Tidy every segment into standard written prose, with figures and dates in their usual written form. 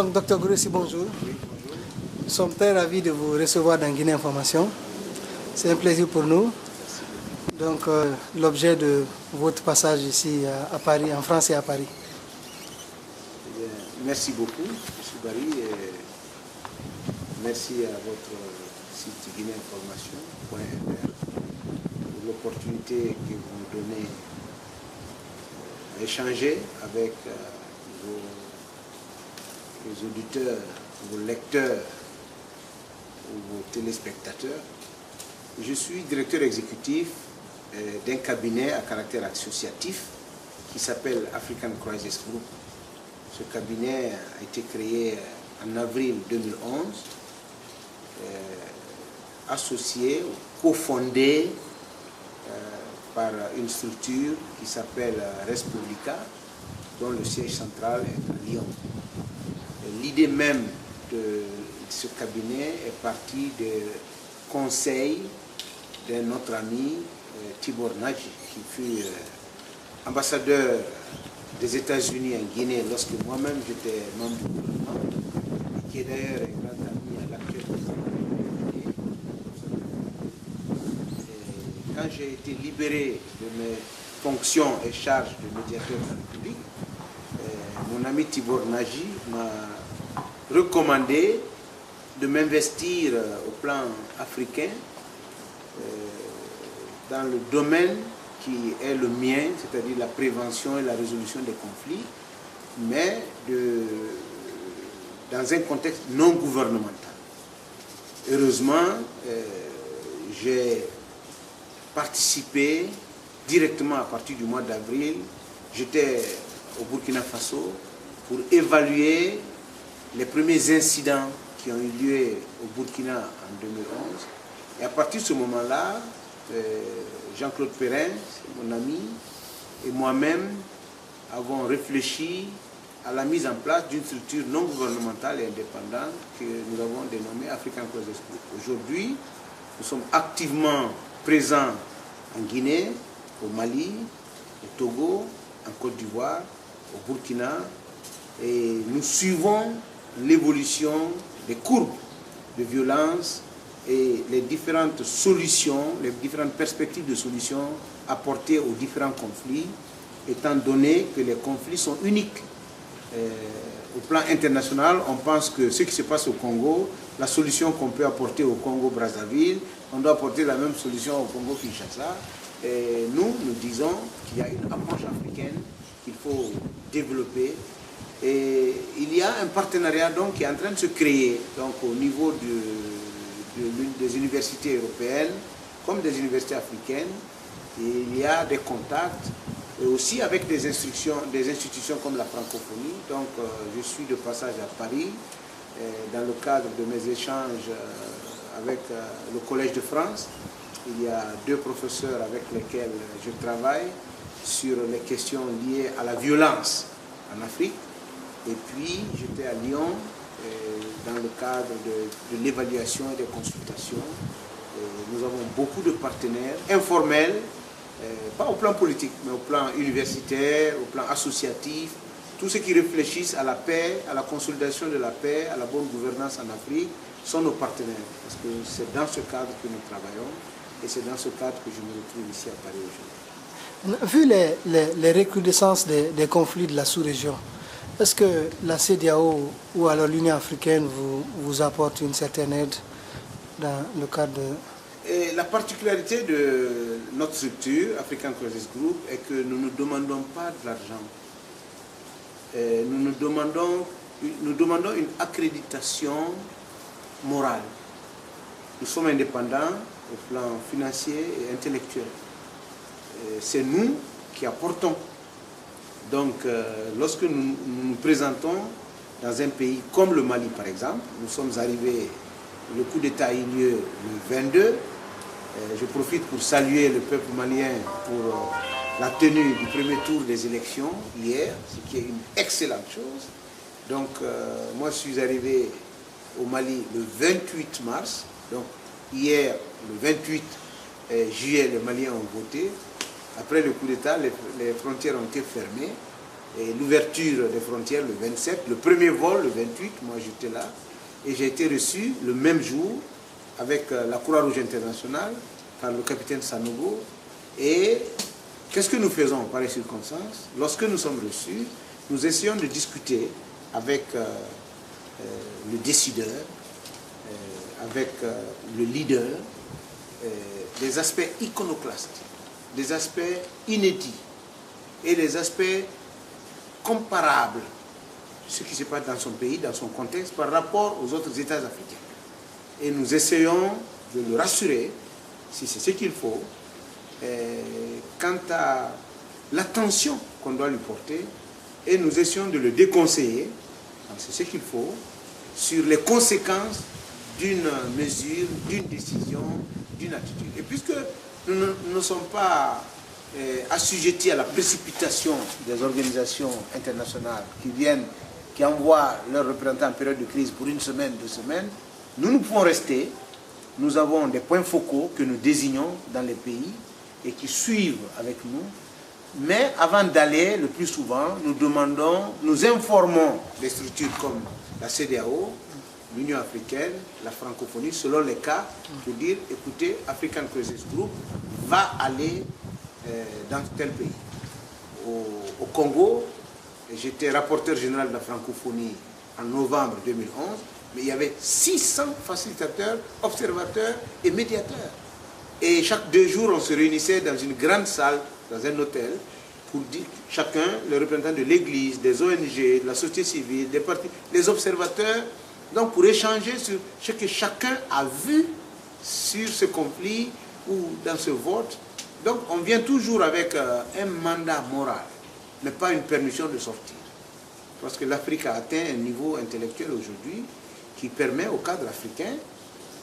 Donc, Dr Gouressi, bonjour. Nous sommes très ravis de vous recevoir dans Guinée Information. C'est un plaisir pour nous. Donc, l'objet de votre passage ici à Paris, en France et à Paris. Merci beaucoup, M. Barry, et merci à votre site guinéeinformation.fr pour l'opportunité que vous nous donnez d'échanger avec vos auditeurs, vos lecteurs ou vos téléspectateurs. Je suis directeur exécutif d'un cabinet à caractère associatif qui s'appelle African Crisis Group. Ce cabinet a été créé en avril 2011, associé, cofondé par une structure qui s'appelle Respublica, dont le siège central est à Lyon. L'idée même de ce cabinet est partie des conseils de notre ami Tibor Nagy, qui fut ambassadeur des États-Unis en Guinée lorsque moi-même j'étais membre du gouvernement, et qui est d'ailleurs un grand ami à l'actuel président de Guinée. Quand j'ai été libéré de mes fonctions et charges de médiateur de la République, mon ami Tibor Nagy m'a recommandé de m'investir au plan africain dans le domaine qui est le mien, c'est-à-dire la prévention et la résolution des conflits, mais dans un contexte non gouvernemental. Heureusement, j'ai participé directement à partir du mois d'avril. J'étais au Burkina Faso pour évaluer les premiers incidents qui ont eu lieu au Burkina en 2011. Et à partir de ce moment-là, Jean-Claude Perrin, mon ami, et moi-même avons réfléchi à la mise en place d'une structure non gouvernementale et indépendante que nous avons dénommée African Crisis Group. Aujourd'hui, nous sommes activement présents en Guinée, au Mali, au Togo, en Côte d'Ivoire, au Burkina, et nous suivons l'évolution des courbes de violence et les différentes solutions, les différentes perspectives de solutions apportées aux différents conflits, étant donné que les conflits sont uniques. Au plan international, on pense que ce qui se passe au Congo, la solution qu'on peut apporter au Congo-Brazzaville, on doit apporter la même solution au Congo-Kinshasa. Et nous disons qu'il y a une approche africaine qu'il faut développer. Et il y a un partenariat donc qui est en train de se créer donc, au niveau des universités européennes comme des universités africaines. Et il y a des contacts et aussi avec des institutions comme la francophonie. Donc je suis de passage à Paris dans le cadre de mes échanges avec le Collège de France. Il y a 2 professeurs avec lesquels je travaille sur les questions liées à la violence en Afrique. Et puis j'étais à Lyon dans le cadre de l'évaluation et des consultations. Nous avons beaucoup de partenaires informels, pas au plan politique, mais au plan universitaire, au plan associatif, tous ceux qui réfléchissent à la paix, à la consolidation de la paix, à la bonne gouvernance en Afrique, sont nos partenaires. Parce que c'est dans ce cadre que nous travaillons et c'est dans ce cadre que je me retrouve ici à Paris aujourd'hui. Vu les recrudescences des conflits de la sous-région, est-ce que la CEDEAO ou alors l'Union africaine vous apporte une certaine aide dans le cadre de... Et la particularité de notre structure, African Crisis Group, est que nous ne demandons pas de l'argent. Nous demandons une accréditation morale. Nous sommes indépendants au plan financier et intellectuel. C'est nous qui apportons. Donc, lorsque nous nous présentons dans un pays comme le Mali, par exemple, nous sommes arrivés, le coup d'État a eu lieu le 22. Je profite pour saluer le peuple malien pour la tenue du premier tour des élections hier, ce qui est une excellente chose. Donc, moi, je suis arrivé au Mali le 28 mars. Donc, hier, le 28 juillet, les Maliens ont voté. Après le coup d'État, les frontières ont été fermées. l'ouverture des frontières le 27, le premier vol le 28, moi j'étais là, et j'ai été reçu le même jour avec la Croix-Rouge internationale par le capitaine Sanogo. Et qu'est-ce que nous faisons par les circonstances? Lorsque nous sommes reçus, nous essayons de discuter avec le décideur, avec le leader, des aspects iconoclastes, des aspects inédits et des aspects comparables, ce qui se passe dans son pays, dans son contexte, par rapport aux autres États africains. Et nous essayons de le rassurer, si c'est ce qu'il faut, quant à l'attention qu'on doit lui porter, et nous essayons de le déconseiller, c'est ce qu'il faut, sur les conséquences d'une mesure, d'une décision, d'une attitude. Et puisque nous ne sommes pas assujettis à la précipitation des organisations internationales qui envoient leurs représentants en période de crise pour une semaine, 2 semaines, nous pouvons rester. Nous avons des points focaux que nous désignons dans les pays et qui suivent avec nous. Mais avant d'aller, le plus souvent, nous informons des structures comme la CEDEAO, l'Union africaine, la francophonie, selon les cas, pour dire, écoutez, African Crisis Group va aller dans tel pays. Au Congo, j'étais rapporteur général de la francophonie en novembre 2011, mais il y avait 600 facilitateurs, observateurs et médiateurs. Et chaque 2 jours, on se réunissait dans une grande salle, dans un hôtel, pour dire chacun, le représentant de l'Église, des ONG, de la société civile, des partis, les observateurs, donc pour échanger sur ce que chacun a vu sur ce conflit ou dans ce vote. Donc on vient toujours avec un mandat moral, mais pas une permission de sortir. Parce que l'Afrique a atteint un niveau intellectuel aujourd'hui qui permet au cadre africain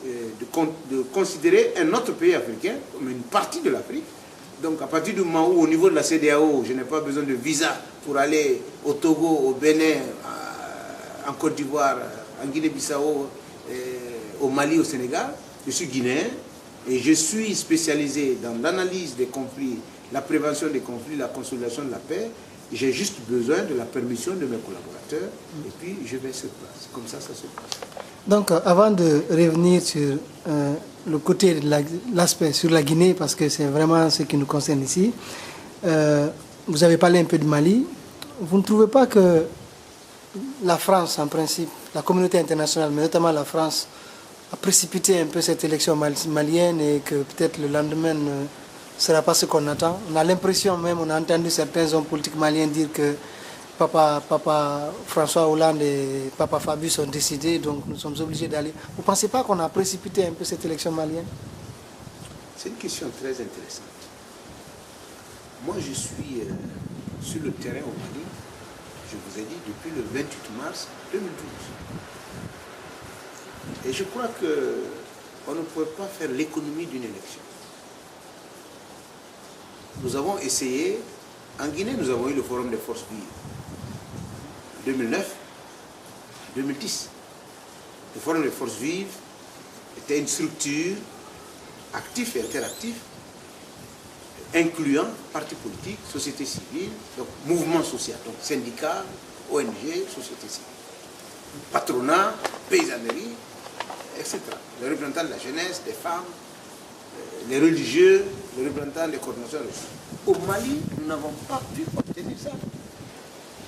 de considérer un autre pays africain comme une partie de l'Afrique. Donc à partir du moment où au niveau de la CEDEAO, je n'ai pas besoin de visa pour aller au Togo, au Bénin, en Côte d'Ivoire, en Guinée-Bissau, au Mali, au Sénégal, je suis guinéen et je suis spécialisé dans l'analyse des conflits, la prévention des conflits, la consolidation de la paix. J'ai juste besoin de la permission de mes collaborateurs et puis je vais sur place. Comme ça se passe. Donc, avant de revenir sur le côté de l'aspect sur la Guinée, parce que c'est vraiment ce qui nous concerne ici, vous avez parlé un peu du Mali. Vous ne trouvez pas que la France, en principe, la communauté internationale, mais notamment la France, a précipité un peu cette élection malienne et que peut-être le lendemain ne sera pas ce qu'on attend? On a l'impression même, on a entendu certains hommes politiques maliens dire que Papa François Hollande et Papa Fabius ont décidé, donc nous sommes obligés d'aller. Vous ne pensez pas qu'on a précipité un peu cette élection malienne? C'est une question très intéressante. Moi, je suis sur le terrain au Mali, je vous ai dit, depuis le 28 mars 2012. Et je crois qu'on ne pouvait pas faire l'économie d'une élection. Nous avons essayé, en Guinée, nous avons eu le Forum des forces vives. 2009, 2010. Le Forum des forces vives était une structure active et interactive, incluant partis politiques, société civile, donc mouvement social, donc syndicats, ONG, société civile, patronat, paysannerie, etc. Les représentants de la jeunesse, des femmes, les religieux, les représentants des coordinations. Au Mali, nous n'avons pas pu obtenir ça.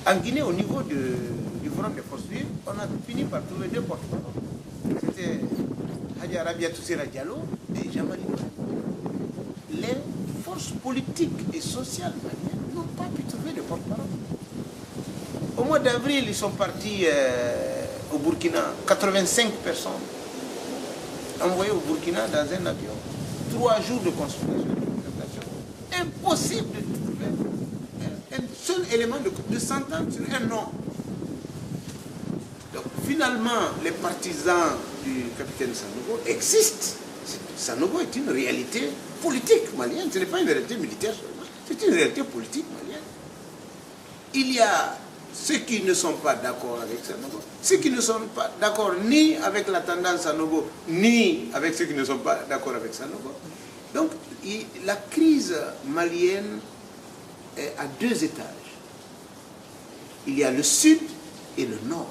En Guinée, au niveau du Forum des forces vives, on a fini par trouver 2 porte-parole. C'était Hadji Arabia Toussira Diallo et Jamali Noël. Les forces politiques et sociales maliennes n'ont pas pu trouver de porte-parole. Au mois d'avril, ils sont partis au Burkina, 85 personnes envoyées au Burkina dans un avion. 3 jours de consultation et de présentation. Impossible de trouver un seul élément de s'entendre sur un nom. Donc finalement, les partisans du capitaine Sanogo existent. Sanogo est une réalité politique malienne, ce n'est pas une réalité militaire seulement, c'est une réalité politique malienne. Il y a ceux qui ne sont pas d'accord avec Sanogo, ceux qui ne sont pas d'accord ni avec la tendance Sanogo, ni avec ceux qui ne sont pas d'accord avec Sanogo. Donc la crise malienne est à 2 étages. il y a le sud et le nord.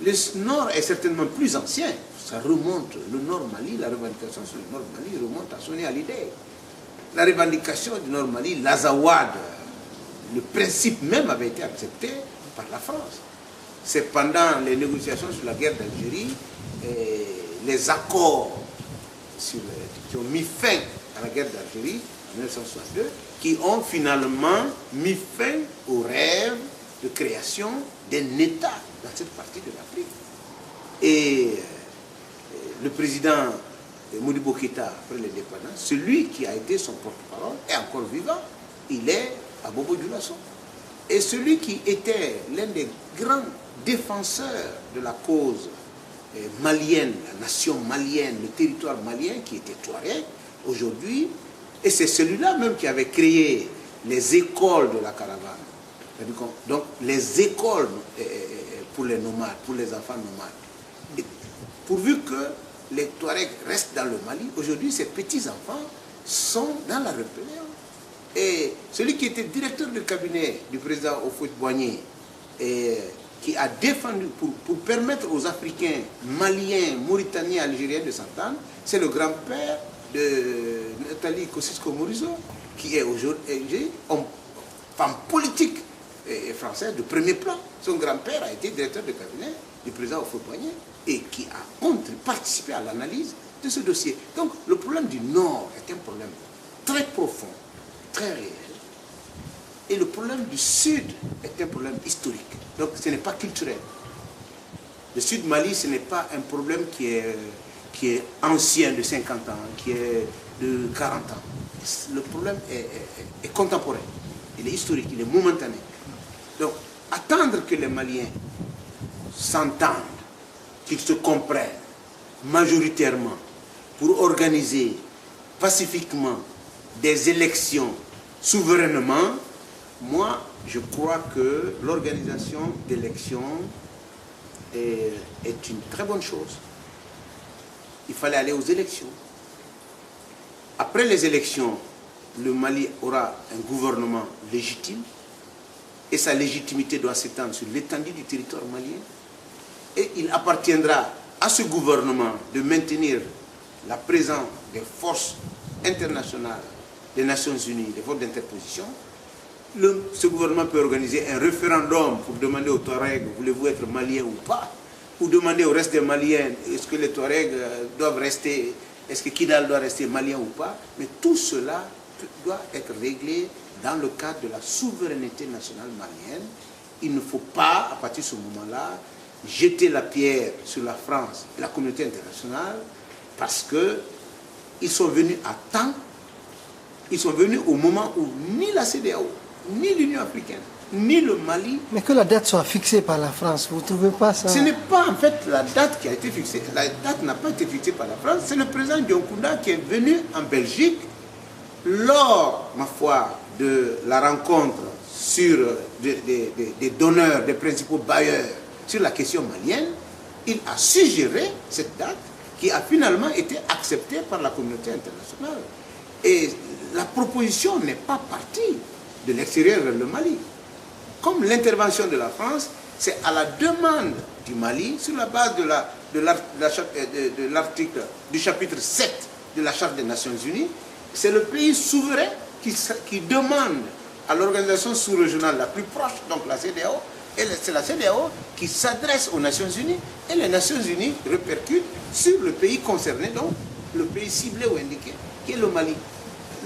Le nord est certainement plus ancien. Ça remonte, le nord Mali, la revendication sur le nord Mali remonte à Soni Hallyday. La revendication du nord Mali, l'Azawad, le principe même avait été accepté par la France. C'est pendant les négociations sur la guerre d'Algérie, les accords qui ont mis fin à la guerre d'Algérie en 1962, qui ont finalement mis fin au rêve de création d'un État dans cette partie de l'Afrique. Et le président Modibo Keïta, après l'indépendance, celui qui a été son porte-parole, est encore vivant. Il est à Bobo Dioulasso. Et celui qui était l'un des grands défenseurs de la cause malienne, la nation malienne, le territoire malien qui était Touareg, aujourd'hui, et c'est celui-là même qui avait créé les écoles de la caravane. Donc les écoles pour les nomades, pour les enfants nomades. Et pourvu que les Touaregs restent dans le Mali, aujourd'hui ces petits-enfants sont dans la rébellion. Et celui qui était directeur de cabinet du président Houphouët-Boigny, qui a défendu pour permettre aux Africains, Maliens, Mauritaniens, Algériens de s'entendre, c'est le grand-père de Nathalie Kosciusko-Morizot, qui est aujourd'hui femme politique française de premier plan. Son grand-père a été directeur de cabinet du président Houphouët-Boigny et qui a participé à l'analyse de ce dossier. Donc le problème du Nord est un problème très profond, très réel. Et le problème du Sud est un problème historique. Donc ce n'est pas culturel. Le Sud Mali, ce n'est pas un problème qui est ancien de 50 ans, qui est de 40 ans. Le problème est contemporain. Il est historique, il est momentané. Donc attendre que les Maliens s'entendent, qu'ils se comprennent majoritairement pour organiser pacifiquement des élections souverainement, moi, je crois que l'organisation d'élections est une très bonne chose. Il fallait aller aux élections. Après les élections, le Mali aura un gouvernement légitime et sa légitimité doit s'étendre sur l'étendue du territoire malien. Et il appartiendra à ce gouvernement de maintenir la présence des forces internationales, des Nations Unies, des forces d'interposition. Ce gouvernement peut organiser un référendum pour demander aux Touaregs, voulez-vous être malien ou pas, ou demander au reste des Maliens, est-ce que les Touaregs doivent rester, est-ce que Kidal doit rester malien ou pas. Mais tout cela doit être réglé dans le cadre de la souveraineté nationale malienne. Il ne faut pas, à partir de ce moment-là, jeter la pierre sur la France et la communauté internationale parce qu'ils sont venus à temps, ils sont venus au moment où ni la CEDEAO, ni l'Union africaine, ni le Mali... Mais que la date soit fixée par la France, vous ne trouvez pas ça? Ce n'est pas en fait la date qui a été fixée. La date n'a pas été fixée par la France. C'est le président Dioncounda qui est venu en Belgique lors, ma foi, de la rencontre sur des donneurs, des principaux bailleurs sur la question malienne. Il a suggéré cette date qui a finalement été acceptée par la communauté internationale. Et la proposition n'est pas partie de l'extérieur vers le Mali. Comme l'intervention de la France, c'est à la demande du Mali, sur la base de l'article du chapitre 7 de la Charte des Nations Unies, c'est le pays souverain qui demande à l'organisation sous-régionale la plus proche, donc la CEDEAO, et c'est la CEDEAO qui s'adresse aux Nations Unies, et les Nations Unies répercutent sur le pays concerné, donc le pays ciblé ou indiqué, qui est le Mali.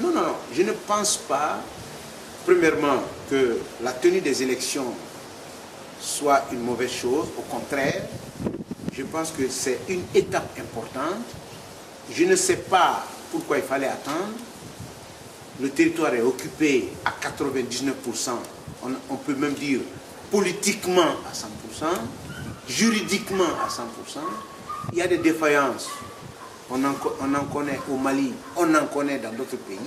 Non, non, non, je ne pense pas, premièrement, que la tenue des élections soit une mauvaise chose. Au contraire, je pense que c'est une étape importante. Je ne sais pas pourquoi il fallait attendre. Le territoire est occupé à 99%, on peut même dire politiquement à 100%, juridiquement à 100%. Il y a des défaillances. On en connaît au Mali, on en connaît dans d'autres pays.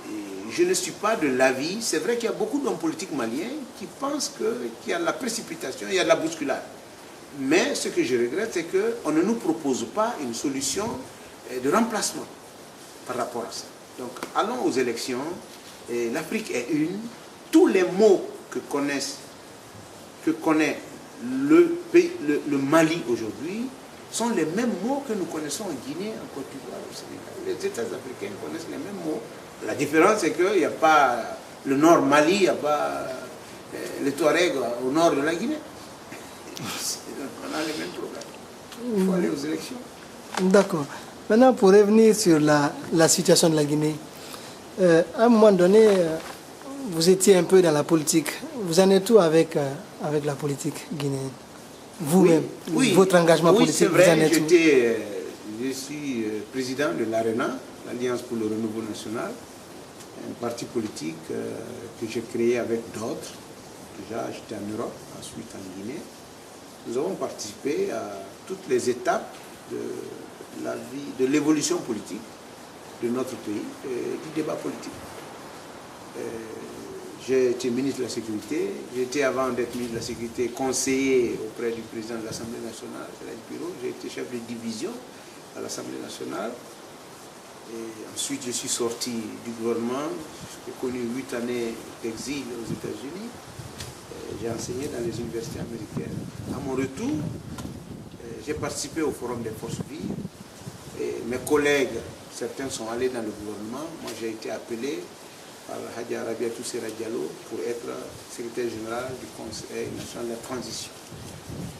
Et je ne suis pas de l'avis, c'est vrai qu'il y a beaucoup d'hommes politiques maliens qui pensent qu'il y a de la précipitation, il y a de la bousculade. Mais ce que je regrette, c'est qu'on ne nous propose pas une solution de remplacement par rapport à ça. Donc allons aux élections, l'Afrique est une, tous les maux que connaît le Mali aujourd'hui sont les mêmes mots que nous connaissons en Guinée, en Côte d'Ivoire, au Sénégal. Les États africains connaissent les mêmes mots. La différence, c'est qu'il n'y a pas le nord Mali, il n'y a pas les Touaregs au nord de la Guinée. On a les mêmes problèmes. Il faut aller aux élections. D'accord. Maintenant, pour revenir sur la situation de la Guinée, à un moment donné, vous étiez un peu dans la politique. Vous en êtes où avec la politique guinéenne? Vous-même, votre engagement politique, vous en êtes où? Je suis président de l'ARENA, l'Alliance pour le renouveau national, un parti politique que j'ai créé avec d'autres. Déjà, j'étais en Europe, ensuite en Guinée. Nous avons participé à toutes les étapes de la vie, de l'évolution politique de notre pays et du débat politique. J'ai été ministre de la Sécurité, j'étais avant d'être ministre de la Sécurité conseiller auprès du président de l'Assemblée nationale, j'ai été chef de division à l'Assemblée nationale. Et ensuite, je suis sorti du gouvernement, j'ai connu 8 années d'exil aux États-Unis. J'ai enseigné dans les universités américaines. À mon retour, j'ai participé au Forum des forces vives. Et mes collègues, certains sont allés dans le gouvernement. Moi, j'ai été appelé par Hadja Rabiatou Serra Diallo pour être secrétaire général du Conseil national de la transition.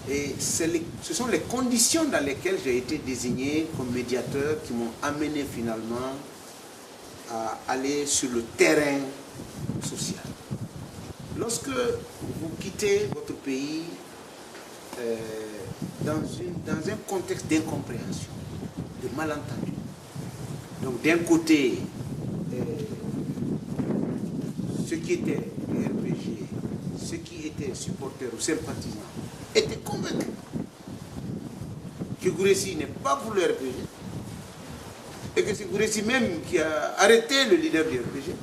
Et ce sont les conditions dans lesquelles j'ai été désigné comme médiateur qui m'ont amené finalement à aller sur le terrain social. Lorsque vous quittez votre pays dans un contexte d'incompréhension, de malentendu, donc d'un côté, ceux qui étaient les RPG, ceux qui étaient supporters ou sympathisants, étaient convaincus que Gouressi n'est pas pour le RPG et que c'est Gouressi même qui a arrêté le leader du RPG.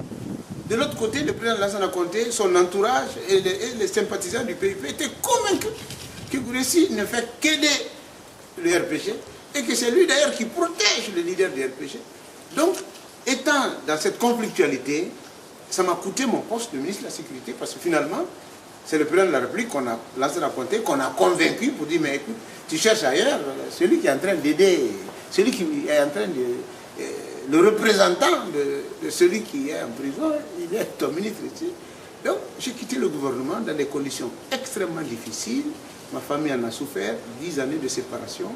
De l'autre côté, le président Lassana Conté, son entourage et les sympathisants du PIP étaient convaincus que Gouressi ne fait qu'aider le RPG et que c'est lui d'ailleurs qui protège le leader du RPG. Donc, étant dans cette conflictualité, ça m'a coûté mon poste de ministre de la Sécurité parce que finalement, c'est le président de la République qu'on a lancé la comté, qu'on a convaincu pour dire mais écoute, tu cherches ailleurs, celui qui est en train d'aider, celui qui est en train de... le représentant de celui qui est en prison, il est ton ministre ici. Donc j'ai quitté le gouvernement dans des conditions extrêmement difficiles. Ma famille en a souffert, 10 années de séparation.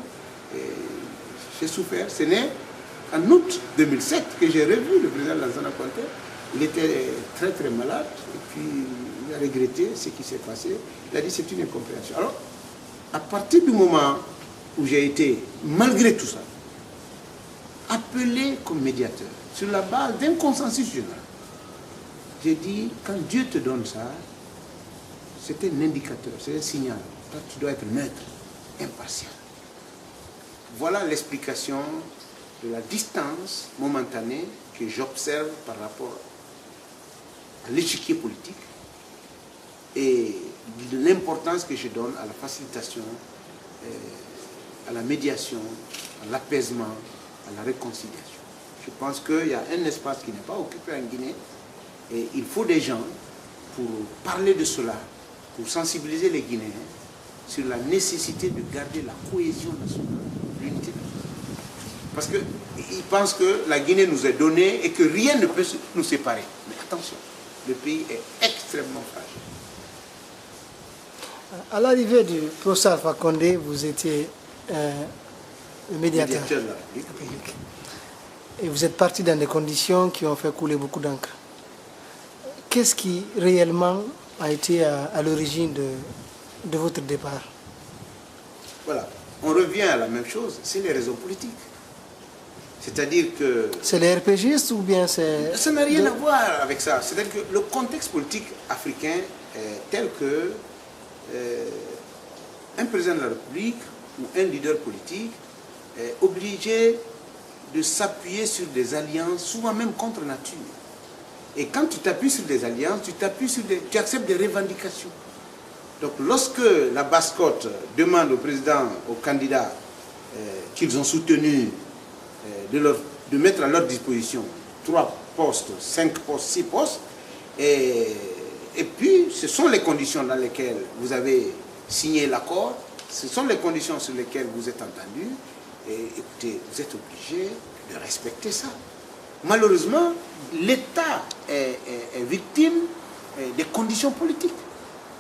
J'ai souffert. Ce n'est en août 2007 que j'ai revu le président Lansana Conté. Il était très très malade et puis il a regretté ce qui s'est passé. Il a dit c'est une incompréhension. Alors, à partir du moment où j'ai été, malgré tout ça, appelé comme médiateur, sur la base d'un consensus général, j'ai dit, quand Dieu te donne ça, c'est un indicateur, c'est un signal. Toi, tu dois être neutre, impartial. Voilà l'explication de la distance momentanée que j'observe par rapport à l'échiquier politique et de l'importance que je donne à la facilitation, à la médiation, à l'apaisement, à la réconciliation. Je pense qu'il y a un espace qui n'est pas occupé en Guinée et il faut des gens pour parler de cela, pour sensibiliser les Guinéens sur la nécessité de garder la cohésion nationale, l'unité nationale. Parce qu'ils pensent que la Guinée nous est donnée et que rien ne peut nous séparer. Mais attention, le pays est extrêmement fragile. À l'arrivée du professeur Alpha Condé, vous étiez le médiateur de la République. Et vous êtes parti dans des conditions qui ont fait couler beaucoup d'encre. Qu'est-ce qui réellement a été à l'origine de votre départ? Voilà, on revient à la même chose, c'est les raisons politiques. C'est-à-dire que... C'est les RPGistes ou bien c'est... Ça n'a rien à voir avec ça. C'est-à-dire que le contexte politique africain est tel que un président de la République ou un leader politique est obligé de s'appuyer sur des alliances, souvent même contre nature. Et quand tu t'appuies sur des alliances, tu acceptes des revendications. Donc lorsque la basse-côte demande au président, aux candidats qu'ils ont soutenus, de mettre à leur disposition 3 postes, 5 postes, 6 postes, et Et puis, ce sont les conditions dans lesquelles vous avez signé l'accord, ce sont les conditions sur lesquelles vous êtes entendu, et écoutez, vous êtes obligé de respecter ça. Malheureusement, l'État est victime des conditions politiques.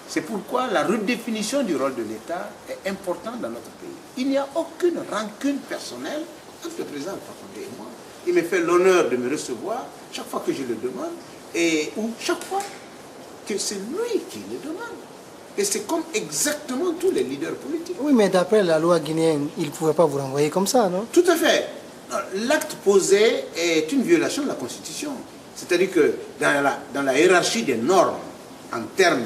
C'est pourquoi la redéfinition du rôle de l'État est importante dans notre pays. Il n'y a aucune rancune personnelle entre le président Alpha Condé et moi. Il me fait l'honneur de me recevoir chaque fois que je le demande, ou chaque fois que c'est lui qui le demande. Et c'est comme exactement tous les leaders politiques. Oui, mais d'après la loi guinéenne, il ne pouvait pas vous renvoyer comme ça, non? Tout à fait. L'acte posé est une violation de la Constitution. C'est-à-dire que dans la hiérarchie des normes en termes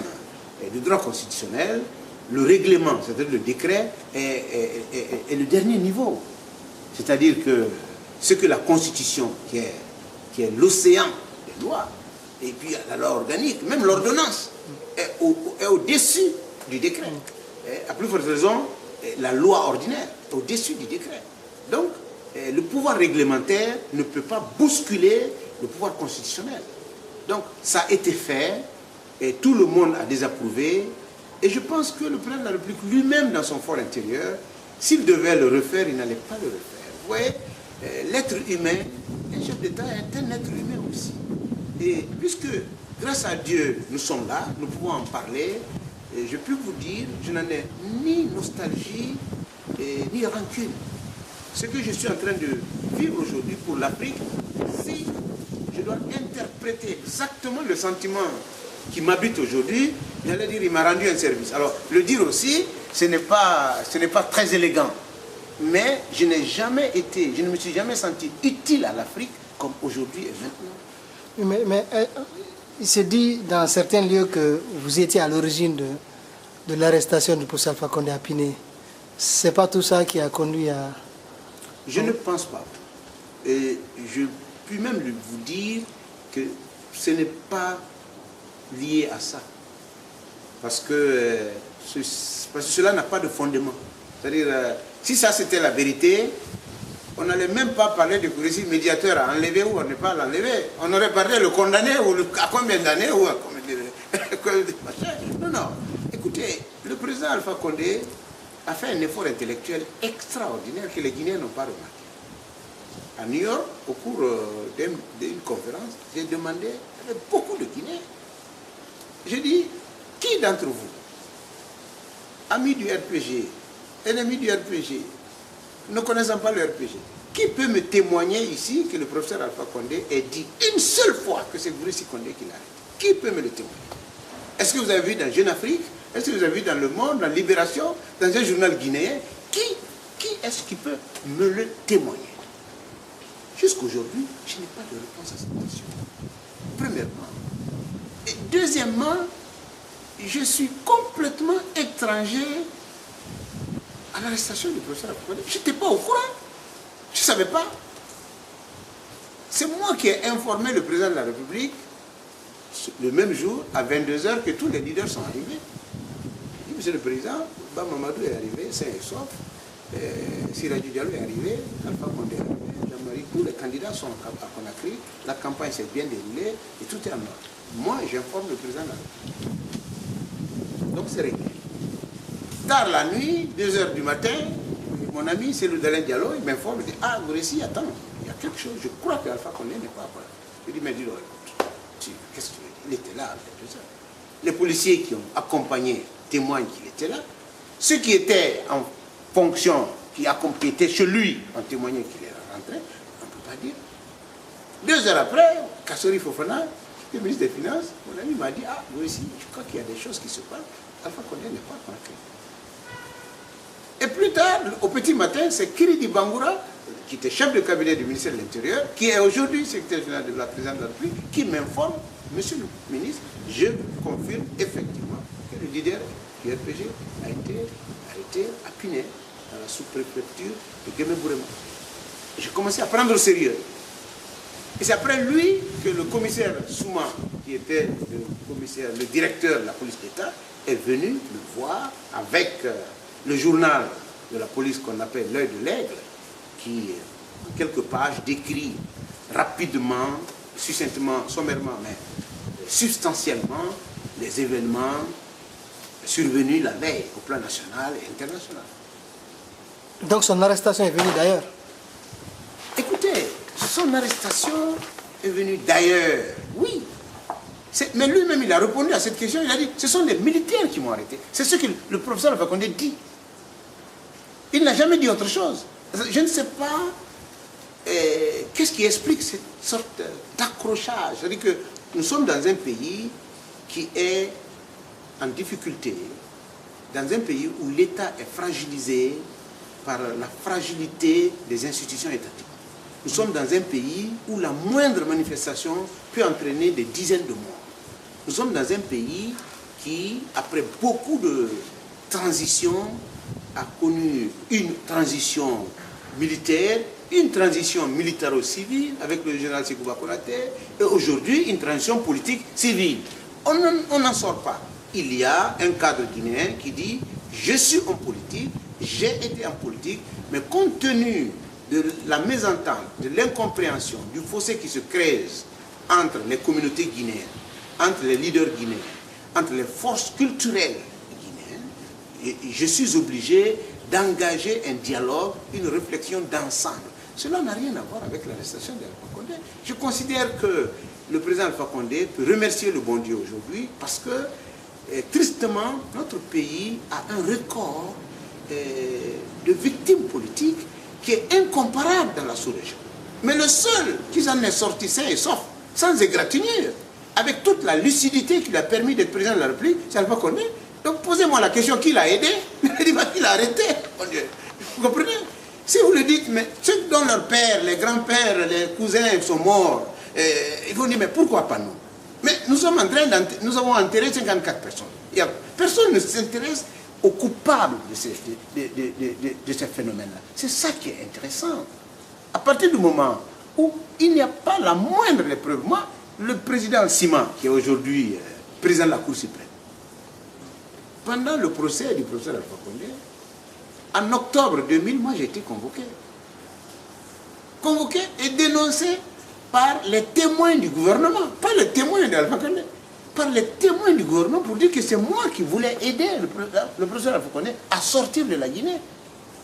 de droit constitutionnel, le règlement, c'est-à-dire le décret, est le dernier niveau. C'est-à-dire que ce que la Constitution, qui est l'océan des lois, et puis la loi organique, même l'ordonnance, est au-dessus du décret. Et à plus forte raison, la loi ordinaire est au-dessus du décret. Donc, le pouvoir réglementaire ne peut pas bousculer le pouvoir constitutionnel. Donc, ça a été fait, et tout le monde a désapprouvé, et je pense que le président de la République lui-même, dans son fort intérieur, s'il devait le refaire, il n'allait pas le refaire. Vous voyez, l'être humain, un chef d'État est un être humain aussi. Et puisque, grâce à Dieu, nous sommes là, nous pouvons en parler, et je peux vous dire, je n'en ai ni nostalgie, ni rancune. Ce que je suis en train de vivre aujourd'hui pour l'Afrique, si je dois interpréter exactement le sentiment qui m'habite aujourd'hui, j'allais dire il m'a rendu un service. Alors, le dire aussi, ce n'est pas très élégant. Mais je n'ai jamais été, je ne me suis jamais senti utile à l'Afrique comme aujourd'hui et maintenant. Mais il se dit dans certains lieux que vous étiez à l'origine de l'arrestation du professeur Alpha Condé à Piné. Ce n'est pas tout ça qui a conduit à... Je ne pense pas. Et je puis même vous dire que ce n'est pas lié à ça. Parce que cela n'a pas de fondement. C'est-à-dire, si ça c'était la vérité, on n'allait même pas parler de Kourissi médiateur à enlever ou à ne pas l'enlever. On aurait parlé le condamner ou à combien d'années ou à combien de... Non, non. Écoutez, le président Alpha Condé a fait un effort intellectuel extraordinaire que les Guinéens n'ont pas remarqué. À New York, au cours d'une conférence, j'ai demandé, il y avait beaucoup de Guinéens. J'ai dit, qui d'entre vous, amis du RPG, ennemis du RPG, ne connaissant pas le RPG, qui peut me témoigner ici que le professeur Alpha Condé ait dit une seule fois que c'est Kourissi Condé qui l'arrête? Qui peut me le témoigner? Est-ce que vous avez vu dans Jeune Afrique? Est-ce que vous avez vu dans Le Monde, dans Libération, dans un journal guinéen? Qui est-ce qui peut me le témoigner? Jusqu'aujourd'hui, je n'ai pas de réponse à cette question. Premièrement. Et deuxièmement, je suis complètement étranger à l'arrestation du professeur Alpha Condé. Je n'étais pas au courant. Je ne savais pas. C'est moi qui ai informé le président de la République le même jour, à 22h, que tous les leaders sont arrivés. Je dis, monsieur le président, Bamamadou est arrivé, sain et sauf, Siradji Diallo est arrivé, Alpha Condé est arrivé, Jean-Marie, tous les candidats sont à Conakry, la campagne s'est bien déroulée et tout est en ordre. Moi, j'informe le président de la République. Donc c'est réglé. Tard la nuit, 2h du matin, mon ami, c'est le Dalen Diallo, il m'informe, il dit, ah, Kourissi, attends, il y a quelque chose, je crois que Alpha Condé n'est pas là. Je dis, mais dis-le, qu'est-ce que tu veux dire? Il était là, tout ça. Les policiers qui ont accompagné témoignent qu'il était là. Ceux qui étaient en fonction, qui étaient chez lui, ont témoigné qu'il est rentré. On ne peut pas dire. 2 heures après, Kassori Fofana, le ministre des Finances, mon ami m'a dit, ah, moi aussi, je crois qu'il y a des choses qui se passent. Alpha Condé n'est pas connu. Et plus tard, au petit matin, c'est Kiridi Bangoura, qui était chef de cabinet du ministère de l'Intérieur, qui est aujourd'hui secrétaire général de la présidence de la République, qui m'informe, monsieur le ministre, je confirme effectivement que le leader du RPG a été à Piné, dans la sous-préfecture de Guémé-Bourema. J'ai commencé à prendre au sérieux. Et c'est après lui que le commissaire Souma, qui était le directeur de la police d'État, est venu me voir avec le journal de la police qu'on appelle L'Œil de l'Aigle, qui, en quelques pages, décrit rapidement, succinctement, sommairement, mais substantiellement, les événements survenus la veille au plan national et international. Donc son arrestation est venue d'ailleurs? Écoutez, son arrestation est venue d'ailleurs, oui. Mais lui-même, il a répondu à cette question, il a dit, ce sont les militaires qui m'ont arrêté. C'est ce que le professeur Alpha Condé dit. Il n'a jamais dit autre chose. Je ne sais pas qu'est-ce qui explique cette sorte d'accrochage. C'est-à-dire que nous sommes dans un pays qui est en difficulté, dans un pays où l'État est fragilisé par la fragilité des institutions étatiques. Nous sommes dans un pays où la moindre manifestation peut entraîner des dizaines de morts. Nous sommes dans un pays qui, après beaucoup de transitions, a connu une transition militaire, une transition militaro-civile avec le général Sékou Konaté, et aujourd'hui une transition politique civile. On n'en sort pas. Il y a un cadre guinéen qui dit « Je suis en politique, j'ai été en politique, mais compte tenu de la mésentente, de l'incompréhension, du fossé qui se creuse entre les communautés guinéennes, entre les leaders guinéens, entre les forces culturelles guinéennes, je suis obligé d'engager un dialogue, une réflexion d'ensemble. » Cela n'a rien à voir avec l'arrestation d'Alpha Condé. Je considère que le président Alpha Condé peut remercier le bon Dieu aujourd'hui parce que, tristement, notre pays a un record de victimes politiques qui est incomparable dans la sous-région. Mais le seul qui s'en est sorti sain et sauf, sans égratignure, avec toute la lucidité qui lui a permis d'être président de la République, c'est Alpha Condé. Donc posez-moi la question, qui l'a aidé? Il dit qu'il l'a arrêté. Vous comprenez? Si vous le dites, mais ceux dont leurs pères, les grands-pères, les cousins sont morts, ils vont dire, mais pourquoi pas nous? Mais nous avons enterré 54 personnes. Personne ne s'intéresse aux coupables de ces phénomènes-là. C'est ça qui est intéressant. À partir du moment où il n'y a pas la moindre des preuves, moi, le président Sima, qui est aujourd'hui président de la Cour suprême, pendant le procès du professeur Alpha Condé, en octobre 2000, moi j'ai été convoqué. Convoqué et dénoncé par les témoins du gouvernement, pas les témoins d'Alpha Condé, par les témoins du gouvernement pour dire que c'est moi qui voulais aider le professeur Alpha Condé à sortir de la Guinée.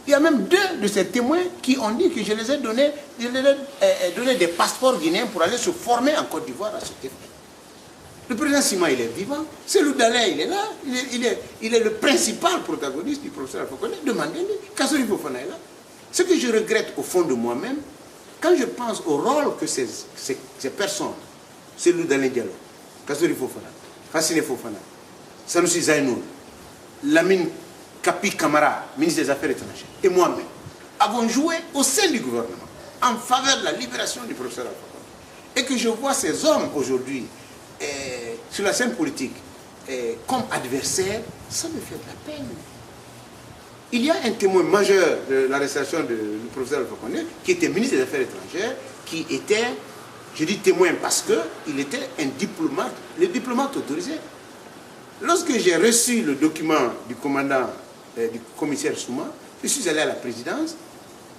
Il y a même deux de ces témoins qui ont dit que je les ai donné des passeports guinéens pour aller se former en Côte d'Ivoire à cet effet. Le président Sima, il est vivant. Cellou Dalein, il est là. Il est le principal protagoniste du professeur Alpha Condé. Demandez-lui. Kassory Fofana est là. Ce que je regrette au fond de moi-même, quand je pense au rôle que ces personnes, Cellou Dalein Diallo, Kassory Fofana, Hassine Fofana, Sanoussi Zainoul, Lamine Kapi Kamara, ministre des Affaires étrangères, et moi-même, avons joué au sein du gouvernement en faveur de la libération du professeur Alpha Condé. Et que je vois ces hommes aujourd'hui sur la scène politique comme adversaires, ça me fait de la peine. Il y a un témoin majeur de l'arrestation du professeur Alpha Condé qui était ministre des Affaires étrangères, qui était, je dis témoin parce qu'il était un diplomate, le diplomate autorisé. Lorsque j'ai reçu le document du commandant, du commissaire Souma, je suis allé à la présidence,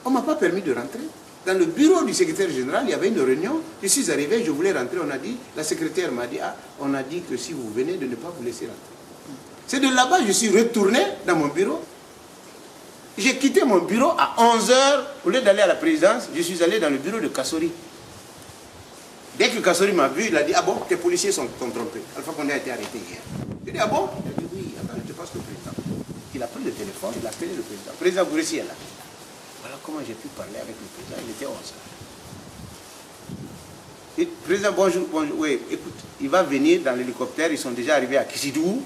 on ne m'a pas permis de rentrer. Dans le bureau du secrétaire général, il y avait une réunion. Je suis arrivé, je voulais rentrer. On a dit, la secrétaire m'a dit, ah, on a dit que si vous venez, de ne pas vous laisser rentrer. C'est de là-bas que je suis retourné dans mon bureau. J'ai quitté mon bureau à 11 h. Au lieu d'aller à la présidence, je suis allé dans le bureau de Kassory. Dès que Kassory m'a vu, il a dit, ah bon, tes policiers sont trompés. Alpha Condé a été arrêté hier. J'ai dit, ah bon? Il a dit, oui, attends, je te passe le président. Il a pris le téléphone, il a appelé le président. Le président Bourressi est là. Voilà comment j'ai pu parler avec le président. Il était 11 h. Et, président, bonjour, bonjour. Oui, écoute, il va venir dans l'hélicoptère. Ils sont déjà arrivés à Kisidou.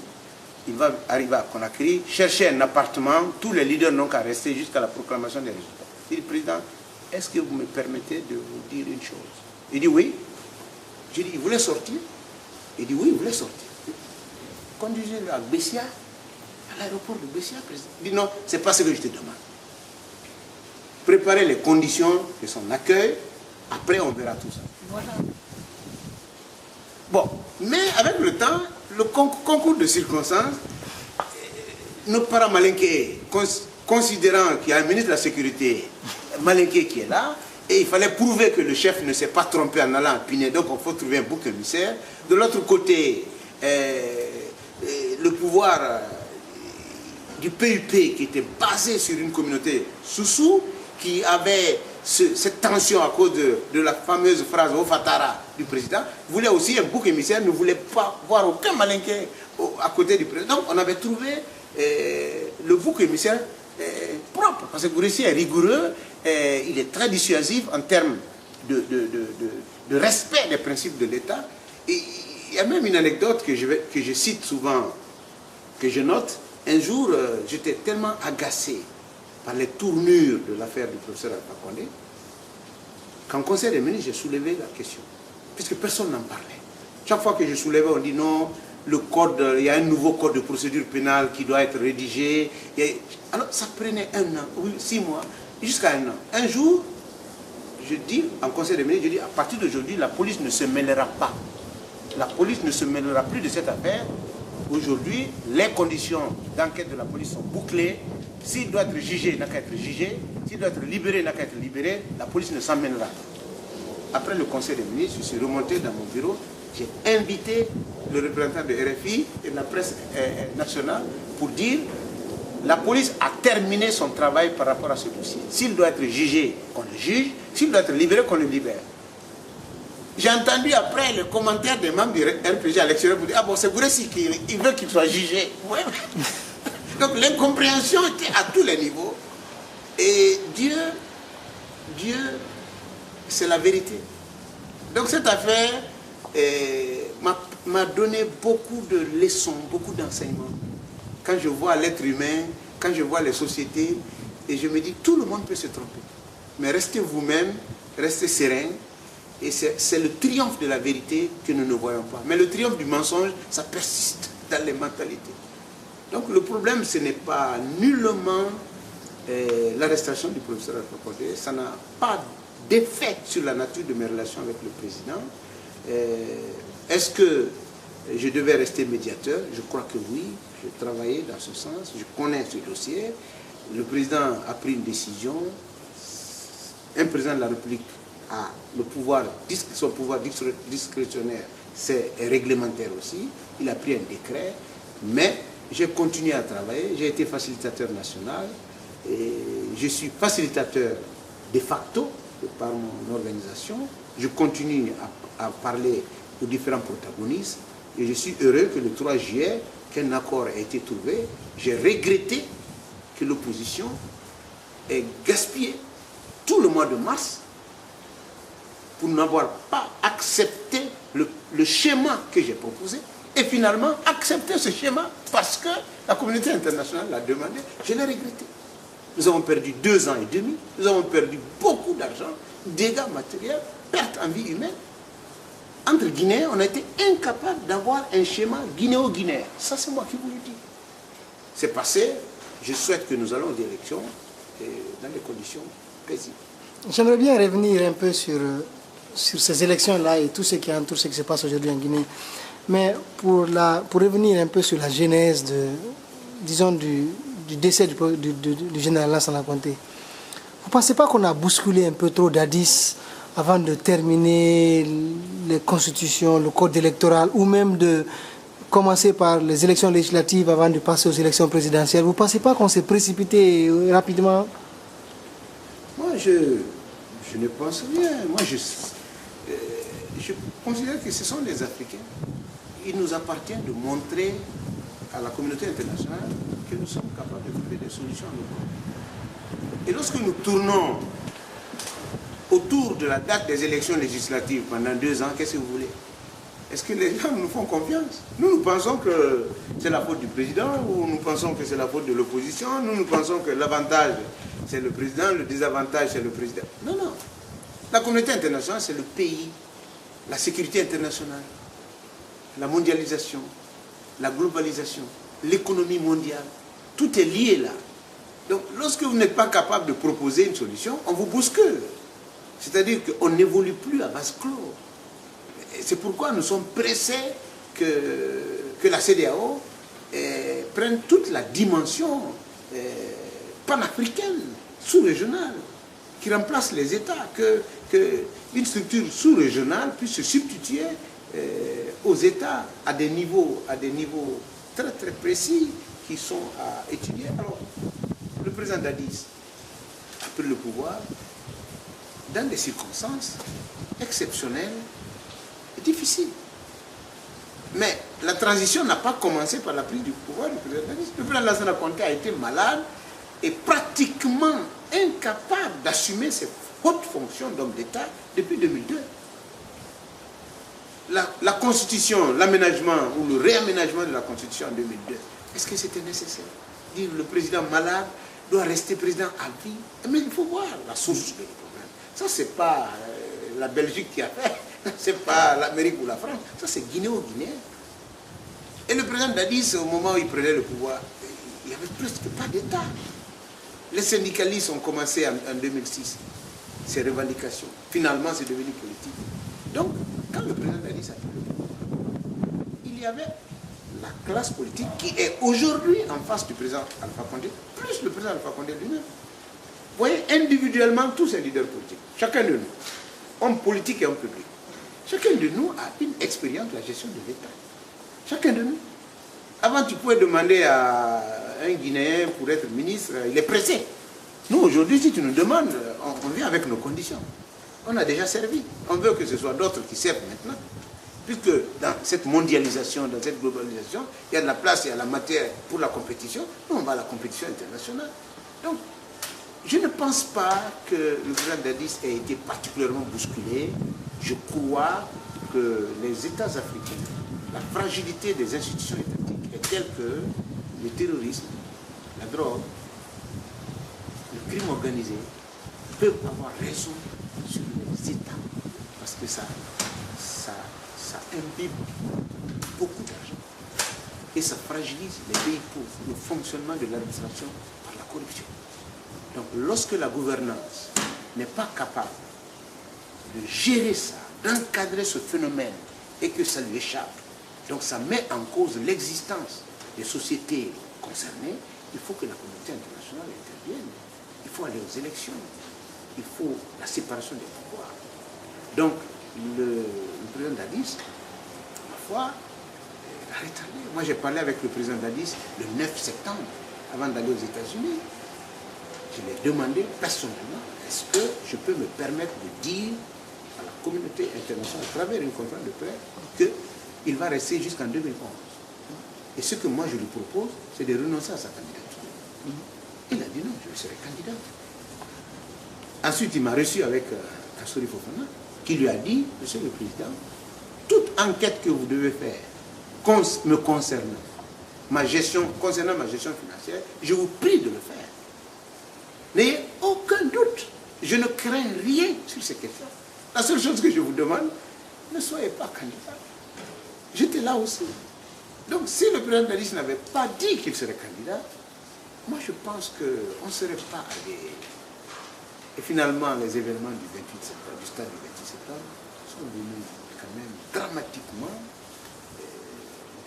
Il va arriver à Conakry, chercher un appartement. Tous les leaders n'ont qu'à rester jusqu'à la proclamation des résultats. Il dit, président, est-ce que vous me permettez de vous dire une chose? Il dit, oui. J'ai dit, il voulait sortir? Il dit, oui, il voulait sortir. Conduisez-le à Bessia, à l'aéroport de Bessia, président. Il dit, non, c'est pas ce que je te demande. Préparer les conditions de son accueil, après on verra tout ça. Voilà. Bon, mais avec le temps, le concours de circonstances, nos parents malinqués, considérant qu'il y a un ministre de la Sécurité malinqué qui est là, et il fallait prouver que le chef ne s'est pas trompé en allant à Pinet, donc il faut trouver un bouc émissaire. De l'autre côté, le pouvoir du PUP qui était basé sur une communauté Soussou, qui avait cette tension à cause de la fameuse phrase au Fatara du président, voulait aussi un bouc émissaire, ne voulait pas voir aucun malinqué à côté du président. Donc on avait trouvé le bouc émissaire propre, parce que Gouressi est rigoureux, il est très dissuasif en termes de respect des principes de l'État. Et il y a même une anecdote que je cite souvent, que je note. Un jour, j'étais tellement agacé par les tournures de l'affaire du professeur Alpha Condé qu'en conseil des ministres, j'ai soulevé la question, puisque personne n'en parlait. Chaque fois que je soulevais, on dit non, le code, il y a un nouveau code de procédure pénale qui doit être rédigé. Alors, ça prenait 1 an, oui, 6 mois, jusqu'à 1 an. Un jour, je dis, en conseil des ministres, je dis, à partir d'aujourd'hui, la police ne se mêlera pas. La police ne se mêlera plus de cette affaire. Aujourd'hui, les conditions d'enquête de la police sont bouclées. S'il doit être jugé, il n'a qu'à être jugé. S'il doit être libéré, il n'a qu'à être libéré. La police ne s'en mêlera pas. Après le conseil des ministres, je suis remonté dans mon bureau. J'ai invité le représentant de RFI et de la presse nationale pour dire la police a terminé son travail par rapport à ce dossier. S'il doit être jugé, qu'on le juge. S'il doit être libéré, qu'on le libère. J'ai entendu après le commentaire des membres du RPG à l'extérieur pour dire ah bon, c'est Gouressi qui veut qu'il soit jugé. Ouais. Donc l'incompréhension était à tous les niveaux. Et Dieu, c'est la vérité. Donc cette affaire m'a donné beaucoup de leçons, beaucoup d'enseignements. Quand je vois l'être humain, quand je vois les sociétés, et je me dis tout le monde peut se tromper. Mais restez vous-même, restez serein. Et c'est le triomphe de la vérité que nous ne voyons pas. Mais le triomphe du mensonge, ça persiste dans les mentalités. Donc le problème, ce n'est pas nullement l'arrestation du professeur Alpha Condé. Ça n'a pas d'effet sur la nature de mes relations avec le président. Est-ce que je devais rester médiateur? Je crois que oui. Je travaillais dans ce sens. Je connais ce dossier. Le président a pris une décision. Un président de la République a le pouvoir, son pouvoir discrétionnaire, c'est réglementaire aussi. Il a pris un décret, mais j'ai continué à travailler. J'ai été facilitateur national et je suis facilitateur de facto par mon organisation. Je continue à parler aux différents protagonistes et je suis heureux que le 3 juillet, qu'un accord a été trouvé. J'ai regretté que l'opposition ait gaspillé tout le mois de mars pour n'avoir pas accepté le schéma que j'ai proposé et finalement accepter ce schéma parce que la communauté internationale l'a demandé. Je l'ai regretté. Nous avons perdu 2 ans et demi, nous avons perdu beaucoup d'argent, dégâts matériels, pertes en vie humaine. Entre Guinéens, on a été incapable d'avoir un schéma guinéo-guinéen. Ça, c'est moi qui vous le dis. C'est passé. Je souhaite que nous allons aux élections dans des conditions paisibles. J'aimerais bien revenir un peu sur ces élections-là et tout ce qui entoure ce qui se passe aujourd'hui en Guinée. Mais pour revenir un peu sur la genèse disons, du décès du général Lansana Conté, vous ne pensez pas qu'on a bousculé un peu trop d'Addis avant de terminer les constitutions, le code électoral, ou même de commencer par les élections législatives avant de passer aux élections présidentielles? Vous ne pensez pas qu'on s'est précipité rapidement? Moi, je ne pense rien. Moi, je considère que ce sont les Africains. Il nous appartient de montrer à la communauté internationale que nous sommes capables de trouver des solutions à nos problèmes. Et lorsque nous tournons autour de la date des élections législatives pendant 2 ans, qu'est-ce que vous voulez? Est-ce que les gens nous font confiance? Nous pensons que c'est la faute du président, ou nous pensons que c'est la faute de l'opposition, nous pensons que l'avantage c'est le président, le désavantage c'est le président. Non, non. La communauté internationale, c'est le pays, la sécurité internationale, la mondialisation, la globalisation, l'économie mondiale. Tout est lié là. Donc, lorsque vous n'êtes pas capable de proposer une solution, on vous bouscule. C'est-à-dire qu'on n'évolue plus à vase clos. C'est pourquoi nous sommes pressés que la CEDEAO prenne toute la dimension panafricaine, sous-régionale, qui remplace les États, qu'une structure sous-régionale puisse se substituer aux États à des niveaux très très précis qui sont à étudier. Alors, le président Dadis a pris le pouvoir dans des circonstances exceptionnelles et difficiles. Mais la transition n'a pas commencé par la prise du pouvoir du président Dadis. Le président Lansana Conté a été malade et pratiquement incapable d'assumer ses hautes fonctions d'homme d'État depuis 2002. La constitution, l'aménagement ou le réaménagement de la constitution en 2002, est-ce que c'était nécessaire? Dire le président malade doit rester président à vie. Mais il faut voir la source du problème. Ça, c'est pas la Belgique qui a fait, c'est pas l'Amérique ou la France, ça c'est guinéo-guinéen. Et le président Dadis, au moment où il prenait le pouvoir, il n'y avait presque pas d'État. Les syndicalistes ont commencé en 2006 ces revendications. Finalement, c'est devenu politique. Donc, quand le président Dadis a pris le pouvoir, il y avait la classe politique qui est aujourd'hui en face du président Alpha Condé, plus le président Alpha Condé lui-même. Vous voyez, individuellement, tous ces leaders politiques, chacun de nous, hommes politiques et hommes publics, chacun de nous a une expérience de la gestion de l'État. Chacun de nous. Avant, tu pouvais demander à un Guinéen pour être ministre, il est pressé. Nous, aujourd'hui, si tu nous demandes, on vient avec nos conditions. On a déjà servi. On veut que ce soit d'autres qui servent maintenant. Puisque dans cette mondialisation, dans cette globalisation, il y a de la place, il y a la matière pour la compétition. Nous, on va à la compétition internationale. Donc, je ne pense pas que le président Dadis ait été particulièrement bousculé. Je crois que les États africains, la fragilité des institutions étatiques est telle que le terrorisme, la drogue, le crime organisé peuvent avoir raison sur les États. Parce que ça imbibe beaucoup d'argent. Et ça fragilise les pays pauvres, le fonctionnement de l'administration par la corruption. Donc lorsque la gouvernance n'est pas capable de gérer ça, d'encadrer ce phénomène et que ça lui échappe, donc ça met en cause l'existence des sociétés concernées, il faut que la communauté internationale intervienne. Il faut aller aux élections. Il faut la séparation des pouvoirs. Donc, le président Dadis, ma foi, a retardé. Moi, j'ai parlé avec le président Dadis le 9 septembre, avant d'aller aux États-Unis. Je lui ai demandé personnellement, est-ce que je peux me permettre de dire à la communauté internationale, à travers une conférence de presse, qu'il va rester jusqu'en 2011. Et ce que moi je lui propose, c'est de renoncer à sa candidature. Il a dit non, je serai candidat. Ensuite, il m'a reçu avec Kassori Fofana, qui lui a dit, monsieur le président, toute enquête que vous devez faire me concernant, concernant ma gestion financière, je vous prie de le faire. N'ayez aucun doute. Je ne crains rien sur ces questions. La seule chose que je vous demande, ne soyez pas candidat. J'étais là aussi. Donc, si le président Dadis n'avait pas dit qu'il serait candidat, moi je pense qu'on ne serait pas allé. Et finalement, les événements du 28 septembre, du stade du 28 septembre, sont venus quand même dramatiquement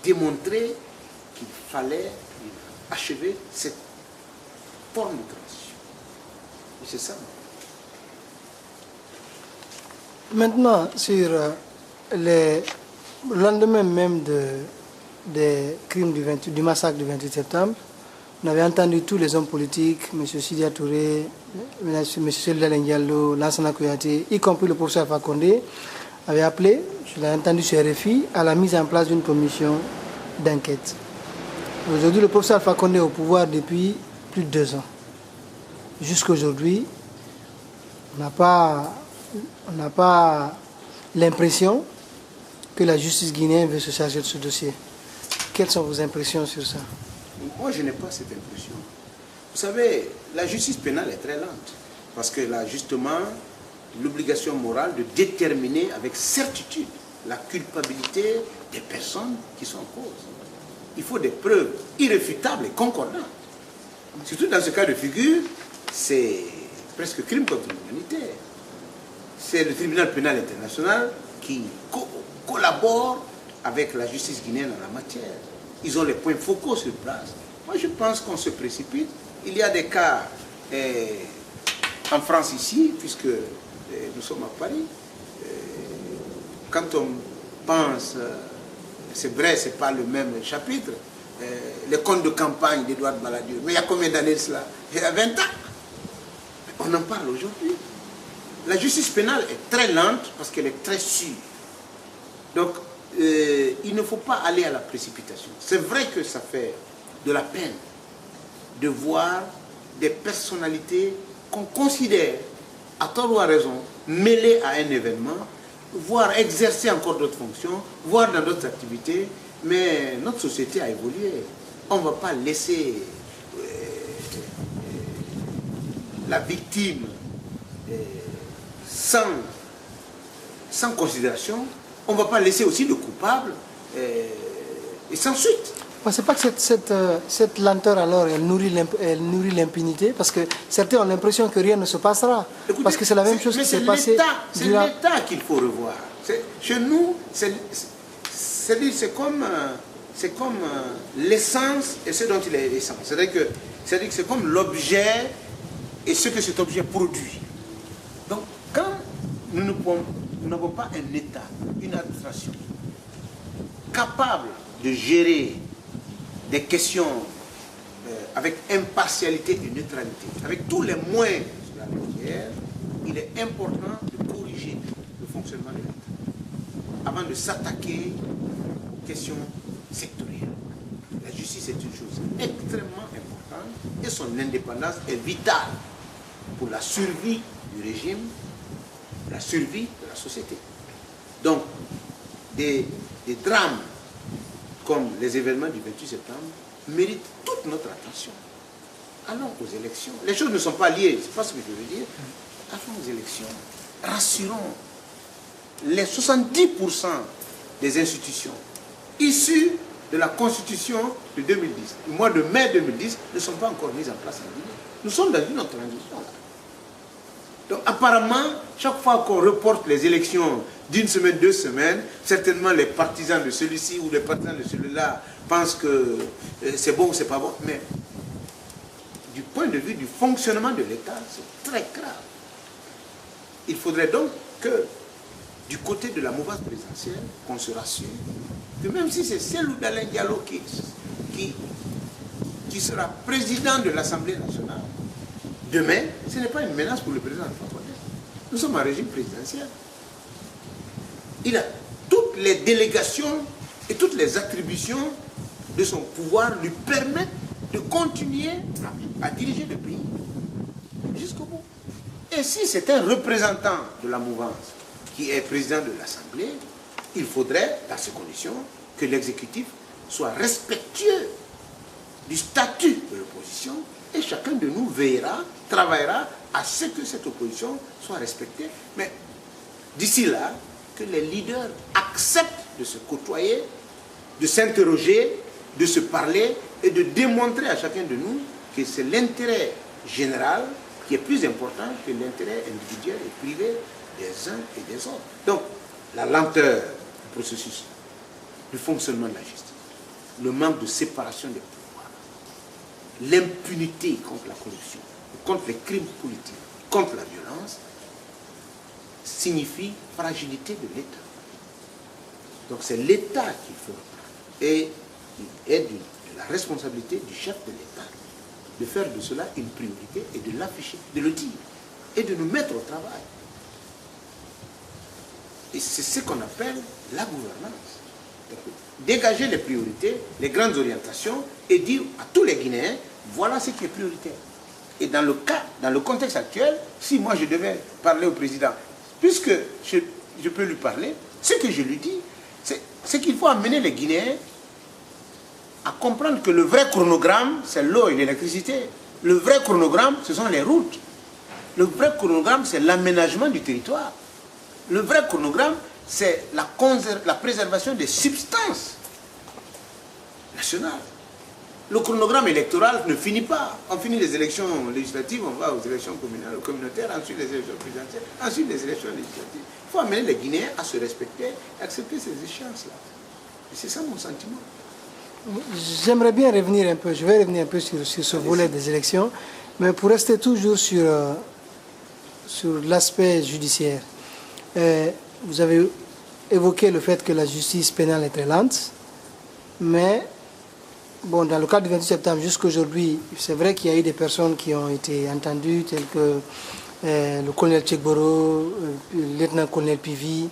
démontrer qu'il fallait achever cette forme de transition. Et c'est ça. Maintenant, sur le lendemain même des crimes du massacre du 28 septembre, on avait entendu tous les hommes politiques, M. Sidia Touré, M. Seldal Ndiallo, Lansana Kouyaté, y compris le professeur Alpha Condé, avaient appelé, je l'ai entendu sur RFI, à la mise en place d'une commission d'enquête. Aujourd'hui, le professeur Alpha Condé est au pouvoir depuis plus de 2 ans. Jusqu'à aujourd'hui, on n'a pas l'impression que la justice guinéenne veut se charger de ce dossier. Quelles sont vos impressions sur ça? Moi, je n'ai pas cette impression. Vous savez, la justice pénale est très lente. Parce qu'elle a justement l'obligation morale de déterminer avec certitude la culpabilité des personnes qui sont en cause. Il faut des preuves irréfutables et concordantes. Surtout dans ce cas de figure, c'est presque crime contre l'humanité. C'est le tribunal pénal international qui collabore avec la justice guinéenne en la matière. Ils ont les points focaux sur place. Moi, je pense qu'on se précipite. Il y a des cas en France ici, puisque nous sommes à Paris. Quand on pense, c'est vrai, ce n'est pas le même chapitre, les comptes de campagne d'Edouard Balladur. Mais il y a combien d'années de cela? Il y a 20 ans. On en parle aujourd'hui. La justice pénale est très lente parce qu'elle est très sûre. Donc, il ne faut pas aller à la précipitation. C'est vrai que ça fait de la peine de voir des personnalités qu'on considère, à tort ou à raison, mêlées à un événement, voire exercer encore d'autres fonctions, voire dans d'autres activités. Mais notre société a évolué. On ne va pas laisser la victime sans considération. On ne va pas laisser aussi le coupable et sans suite. C'est pas que cette lenteur alors elle nourrit l'impunité, parce que certains ont l'impression que rien ne se passera. Écoutez, parce que c'est la même chose qui s'est passée. C'est l'État qu'il faut revoir. Chez nous, c'est comme l'essence et ce dont il est l'essence. C'est-à-dire que c'est comme l'objet et ce que cet objet produit. Donc, quand nous n'avons pas un État, une administration capable de gérer des questions avec impartialité et neutralité, avec tous les moyens sur la matière, il est important de corriger le fonctionnement de l'État avant de s'attaquer aux questions sectorielles. La justice est une chose extrêmement importante et son indépendance est vitale pour la survie du régime, la survie de la société. Donc, des drames comme les événements du 28 septembre méritent toute notre attention. Allons aux élections. Les choses ne sont pas liées, c'est pas ce que je veux dire. Allons aux élections. Rassurons les 70% des institutions issues de la Constitution de 2010, du mois de mai 2010, ne sont pas encore mises en place en Guinée. Nous sommes dans une autre transition là. Donc apparemment, chaque fois qu'on reporte les élections d'une semaine, 2 semaines, certainement les partisans de celui-ci ou les partisans de celui-là pensent que c'est bon ou c'est pas bon. Mais du point de vue du fonctionnement de l'État, c'est très grave. Il faudrait donc que du côté de la mouvance présidentielle, qu'on se rassure que même si c'est Cellou Dalein Diallo qui sera président de l'Assemblée nationale, demain, ce n'est pas une menace pour le président Alpha Condé. Nous sommes en régime présidentiel. Il a toutes les délégations et toutes les attributions de son pouvoir lui permettent de continuer à diriger le pays jusqu'au bout. Et si c'est un représentant de la mouvance qui est président de l'Assemblée, il faudrait, dans ces conditions, que l'exécutif soit respectueux du statut de l'opposition et chacun de nous veillera, travaillera à ce que cette opposition soit respectée. Mais d'ici là, que les leaders acceptent de se côtoyer, de s'interroger, de se parler et de démontrer à chacun de nous que c'est l'intérêt général qui est plus important que l'intérêt individuel et privé des uns et des autres. Donc, la lenteur du processus, du fonctionnement de la justice, le manque de séparation des pouvoirs, l'impunité contre la corruption, contre les crimes politiques, contre la violence, signifie fragilité de l'État. Donc c'est l'État qu'il faut reprendre. Et il est de la responsabilité du chef de l'État de faire de cela une priorité et de l'afficher, de le dire, et de nous mettre au travail. Et c'est ce qu'on appelle la gouvernance. Dégager les priorités, les grandes orientations et dire à tous les Guinéens, voilà ce qui est prioritaire. Et dans le contexte actuel, si moi je devais parler au président, puisque je peux lui parler, ce que je lui dis, c'est qu'il faut amener les Guinéens à comprendre que le vrai chronogramme, c'est l'eau et l'électricité. Le vrai chronogramme, ce sont les routes. Le vrai chronogramme, c'est l'aménagement du territoire. Le vrai chronogramme, c'est la préservation des substances nationales. Le chronogramme électoral ne finit pas. On finit les élections législatives, on va aux élections communautaires, ensuite les élections présidentielles, ensuite les élections législatives. Il faut amener les Guinéens à se respecter et accepter ces échéances-là. Et c'est ça mon sentiment. J'aimerais bien revenir un peu, je vais revenir un peu sur ce volet des élections, mais pour rester toujours sur l'aspect judiciaire. Vous avez évoqué le fait que la justice pénale est très lente, mais bon, dans le cadre du 28 septembre jusqu'à aujourd'hui, c'est vrai qu'il y a eu des personnes qui ont été entendues, telles que le colonel Tchekboro, le lieutenant-colonel Pivi.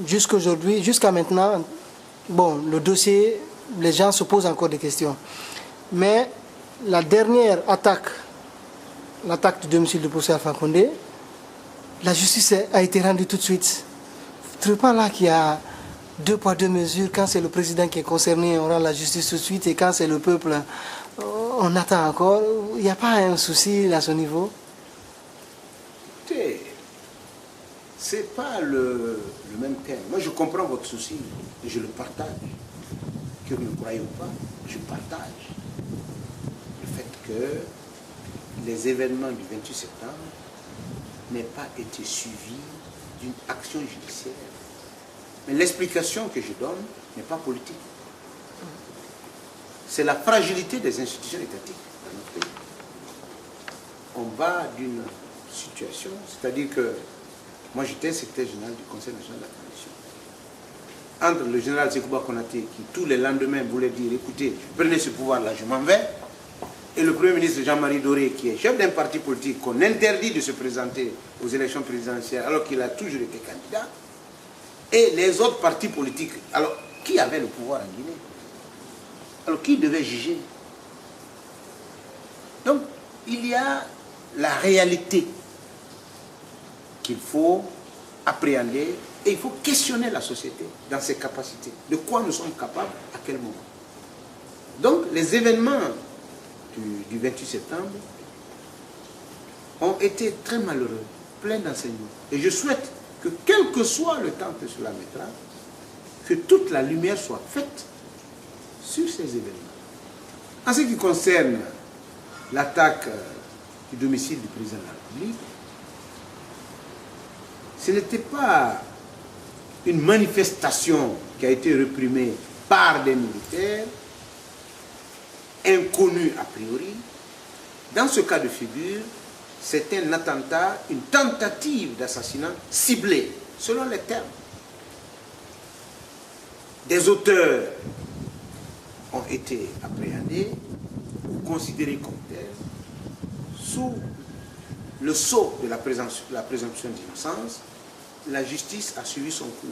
Jusqu'à maintenant, bon, le dossier, les gens se posent encore des questions. Mais la dernière attaque, l'attaque du domicile du professeur Alpha Condé, la justice a été rendue tout de suite. Vous ne trouvez pas là qu'il y a deux poids, deux mesures? Quand c'est le président qui est concerné, on rend la justice tout de suite, et quand c'est le peuple, on attend encore. Il n'y a pas un souci à ce niveau? Écoutez, ce n'est pas le même thème. Moi, je comprends votre souci et je le partage. Que vous le croyez ou pas, je partage le fait que les événements du 28 septembre n'aient pas été suivis d'une action judiciaire. Mais l'explication que je donne n'est pas politique. C'est la fragilité des institutions étatiques dans notre pays. On va d'une situation, c'est-à-dire que moi j'étais secrétaire général du Conseil national de la transition. Entre le général Sekouba Konaté, qui tous les lendemains voulait dire, écoutez, prenez ce pouvoir-là, je m'en vais, et le Premier ministre Jean-Marie Doré, qui est chef d'un parti politique qu'on interdit de se présenter aux élections présidentielles alors qu'il a toujours été candidat, et les autres partis politiques. Alors, qui avait le pouvoir en Guinée? Alors, qui devait juger? Donc, il y a la réalité qu'il faut appréhender et il faut questionner la société dans ses capacités. De quoi nous sommes capables, à quel moment. Donc, les événements du 28 septembre ont été très malheureux, pleins d'enseignements. Et je souhaite que, quel que soit le temps que cela mettra, que toute la lumière soit faite sur ces événements. En ce qui concerne l'attaque du domicile du président de la République, ce n'était pas une manifestation qui a été réprimée par des militaires, inconnus a priori. Dans ce cas de figure, c'est un attentat, une tentative d'assassinat ciblée, selon les termes. Des auteurs ont été appréhendés ou considérés comme tels sous le sceau de la présomption d'innocence. La justice a suivi son cours.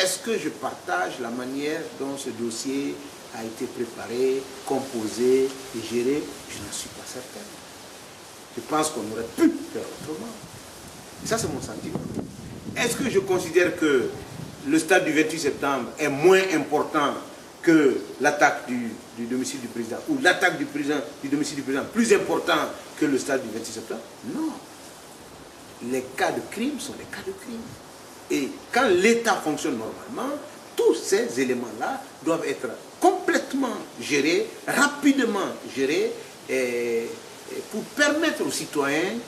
Est-ce que je partage la manière dont ce dossier a été préparé, composé et géré? Je n'en suis pas certain. Je pense qu'on aurait pu faire autrement. Et ça, c'est mon sentiment. Est-ce que je considère que le stade du 28 septembre est moins important que l'attaque du domicile du président, ou l'attaque du domicile du président plus important que le stade du 26 septembre? Non. Les cas de crime sont des cas de crime. Et quand l'État fonctionne normalement, tous ces éléments-là doivent être complètement gérés, rapidement gérés, pour permettre aux citoyens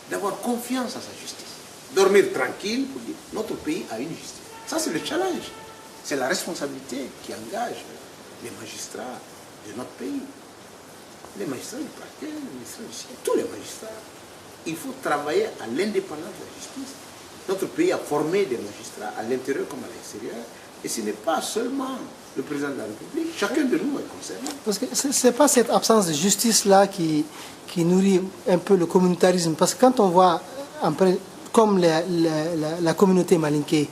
d'avoir confiance à sa justice. Dormir tranquille pour dire notre pays a une justice. Ça, c'est le challenge. C'est la responsabilité qui engage les magistrats de notre pays. Les magistrats du parquet, les magistrats du ciel, tous les magistrats. Il faut travailler à l'indépendance de la justice. Notre pays a formé des magistrats à l'intérieur comme à l'extérieur. Et ce n'est pas seulement le président de la République. Chacun de nous est concerné. Parce que ce n'est pas cette absence de justice-là qui nourrit un peu le communautarisme. Parce que quand on voit, comme la communauté malinké,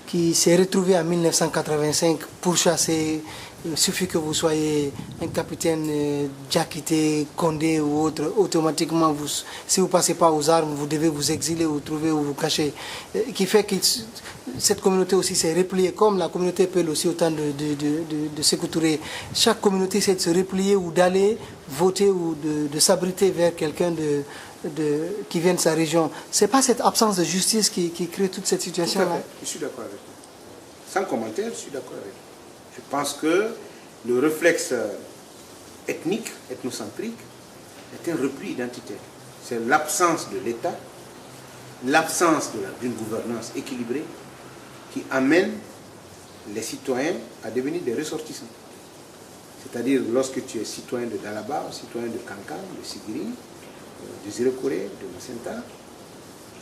qui s'est retrouvée en 1985 pourchassée, il suffit que vous soyez un capitaine Diakité, Condé ou autre, automatiquement, si vous ne passez pas aux armes, vous devez vous exiler ou trouver où vous cacher. Qui fait que cette communauté aussi s'est repliée, comme la communauté Peul aussi au temps de Sékou Touré. Chaque communauté essaie de se replier ou d'aller voter ou de s'abriter vers quelqu'un qui vient de sa région. Ce n'est pas cette absence de justice qui crée toute cette situation-là? Je suis d'accord avec vous. Sans commentaire, je suis d'accord avec vous. Je pense que le réflexe ethnique, ethnocentrique, est un repli identitaire. C'est l'absence de l'État, l'absence d'une gouvernance équilibrée qui amène les citoyens à devenir des ressortissants. C'est-à-dire, lorsque tu es citoyen de Dalaba, citoyen de Kankan, de Sigiri, de Zirekoré, de Macenta,